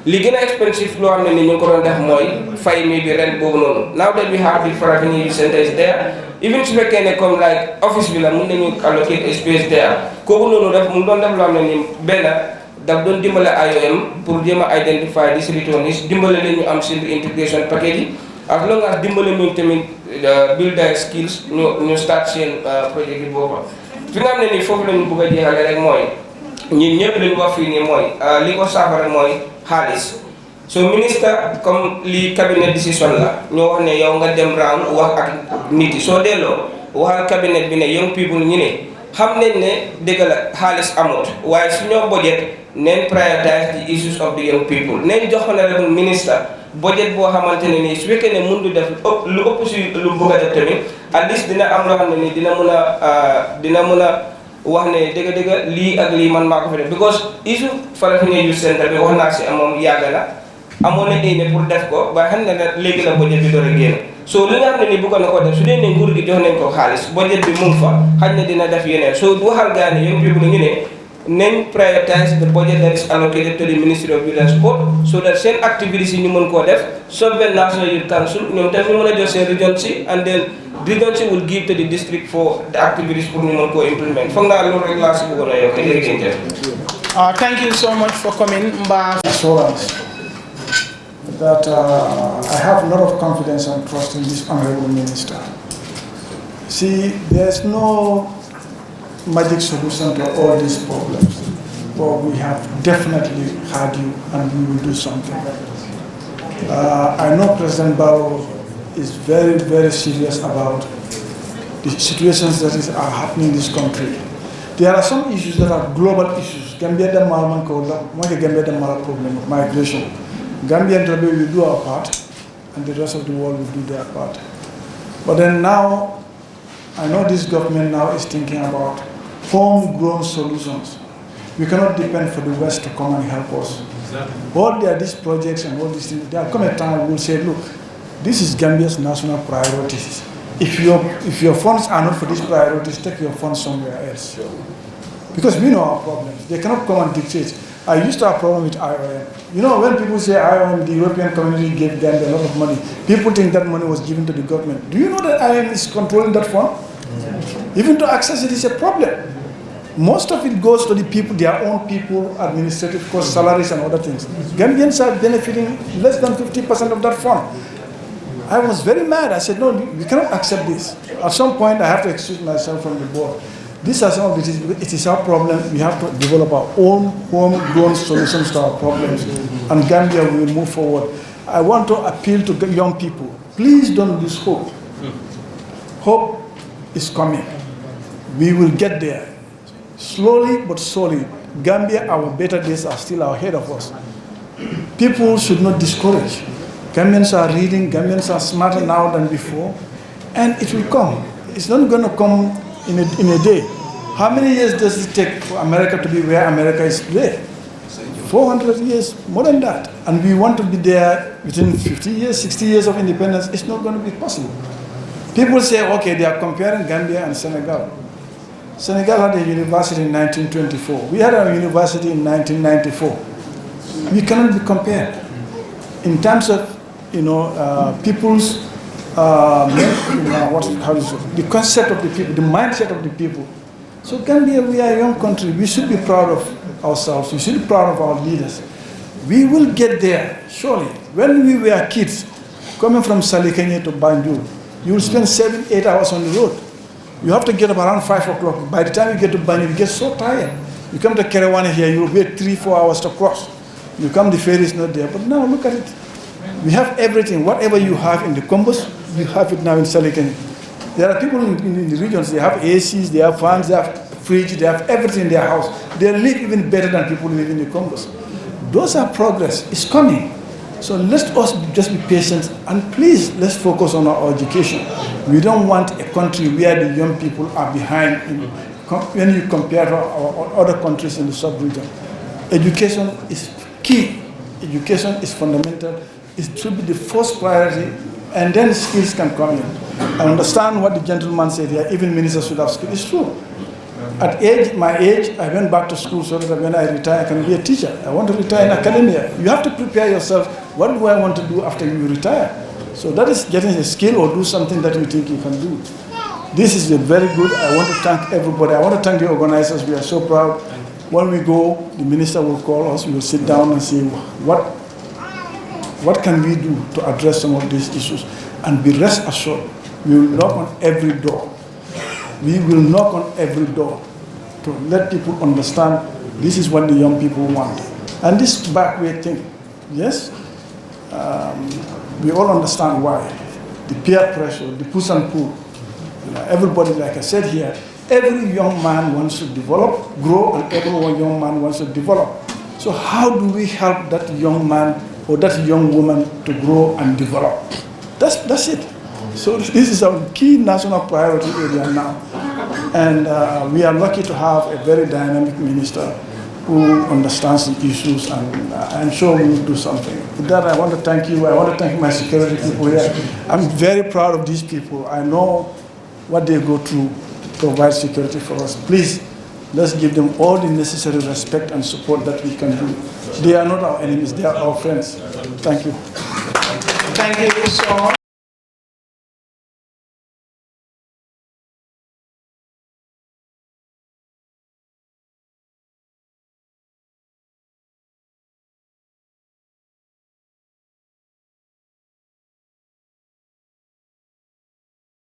li gën a expensive loo xam ne ni ñu ngi ko doon def mooy fay mi bi rent boobu noonu now that we have the Farafenni Youth Center is there even su fekkee ne comme like office bi la mun nañu allocate space there kooku noonu def mu doon def loo xam ne ni benn daf doon dimbale IOM pour jéem a identify these returnees dimbale leen ñu am seen integration package yi as long as dimbale ñu tamit build their skills ñu start seen projet yi booba fi nga xam ne nii foofu la ñu bëgg a jeexale rek mooy ñun ñëpp li ñu wax fii nii mooy li ko saafara mooy xaalis so ministre comme li cabinet décision la ñoo wax ne yow nga dem round wax ak nit yi soo delloo waxal cabinet bi ne young people ñu ne xam nañ ne dëgg la xaalis amut waaye su ñoo budget neen prioritize the issues of the young people neen jox honorable ministre budget boo xamante ne nii su fekkee ne mun du def lu ëpp si lu mu bëgg a def tamit at least dina am loo xam ne nii dina mun a wax ne dëgg-dëgg lii ak lii man maa ko fi def because issue Farafenni Youth Center bi wax naa si moom yàgg na amoon na éene pour def ko waaye xam ne léegi la budget bi door a génn so li nga xam ne nii bëgg na ko def su dee ne nguur gi jox nañ ko xaalis budget bi mu ngi fa xaj na dina def yeneen so waxal gaa ne young people ñu ne nañ prioritize the budget that is allocated to the Ministry of Youth and Sport so that seen activities yi ñu mën koo def subvent National Youth Council ñoom tamit ñu mën a jox seen region si and then region si will give to the district for the activities pour ñu mën koo implement foog naa loolu rek laa si bëggoon a yokk jërëjëf. Thank you so much for coming. Assurance that I have a lot of confidence and trust in this honorable minister. See, there's no magic solution to all these problems, but we have definitely heard you and we will do something. I know President Barrow is very, very serious about the situations that are happening in this country. There are some issues that are global issues. Gambia the Malaman Kola, Gambia the Mala problem of migration. Gambia and Trabe will do our part, and the rest of the world will do their part. But then now, I know this government now is thinking about homegrown solutions. We cannot depend for the West to come and help us. Exactly. All these projects and all these things, there will come a time we will say, look, this is Gambia's national priorities. If your funds are not for these priorities, take your funds somewhere else. Sure. Because we know our problems. They cannot come and dictate. I used to have a problem with IOM. You know, when people say IOM, the European community gave them a lot of money, people think that money was given to the government. Do you know that IOM is controlling that fund? Mm-hmm. Even to access it is a problem. Most of it goes to the people, their own people, administrative costs, salaries and other things. Gambians are benefiting less than 50% of that fund. I was very mad. I said, no, we cannot accept this. At some point, I have to excuse myself from the board. These are some of it is our problem. We have to develop our own homegrown solutions to our problems. And Gambia will move forward. I want to appeal to young people. Please don't lose hope. Hope is coming. We will get there. Slowly but surely, Gambia, our better days are still ahead of us. People should not discourage. Gambians are reading, Gambians are smarter now than before, and it will come. It's not going to come in a day. How many years does it take for America to be where America is today? 400 years, more than that. And we want to be there within 50 years, 60 years of independence. It's not going to be possible. People say, okay, they are comparing Gambia and Senegal. Senegal had a university in 1924. We had a university in 1994. We cannot be compared. In terms of, people's, the concept of the people, the mindset of the people. So Gambia, we are a young country. We should be proud of ourselves. We should be proud of our leaders. We will get there, surely. When we were kids, coming from Salikanye to Banjul, you will spend 7-8 hours on the road. You have to get up around 5 o'clock. By the time you get to Banjul, you get so tired. You come to Kerewane here, you wait 3-4 hours to cross. You come, the ferry is not there. But now, look at it. We have everything. Whatever you have in the Combos, you have it now in Salikanye. There are people in the regions, they have ACs, they have fans, they have fridge, they have everything in their house. They live even better than people who live in the Combos. Those are progress. It's coming. So let us just be patient and please let's focus on our education. We don't want a country where the young people are behind when you compare to our other countries in the sub-region. Education is key. Education is fundamental. It should be the first priority, and then skills can come in. I understand what the gentleman said here, even ministers should have skills. It's true. At my age, I went back to school so that when I retire, I can be a teacher. I want to retire in academia. You have to prepare yourself. What do I want to do after you retire? So that is getting a skill or do something that you think you can do. This is very good. I want to thank everybody. I want to thank the organizers. We are so proud. When we go, the minister will call us. We will sit down and see what can we do to address some of these issues. And be rest assured, we will knock on every door. We will knock on every door to let people understand this is what the young people want. And this backward thing, yes, we all understand why. The peer pressure, the push and pull. Everybody, like I said here, every young man wants to develop, grow, and every young man wants to develop. So how do we help that young man or that young woman to grow and develop? That's it. So this is our key national priority area now. And we are lucky to have a very dynamic minister who understands the issues, and I'm sure we will do something. With that, I want to thank you. I want to thank my security people here. I'm very proud of these people. I know what they go through to provide security for us. Please, let's give them all the necessary respect and support that we can do. They are not our enemies, they are our friends. Thank you. Thank you so much.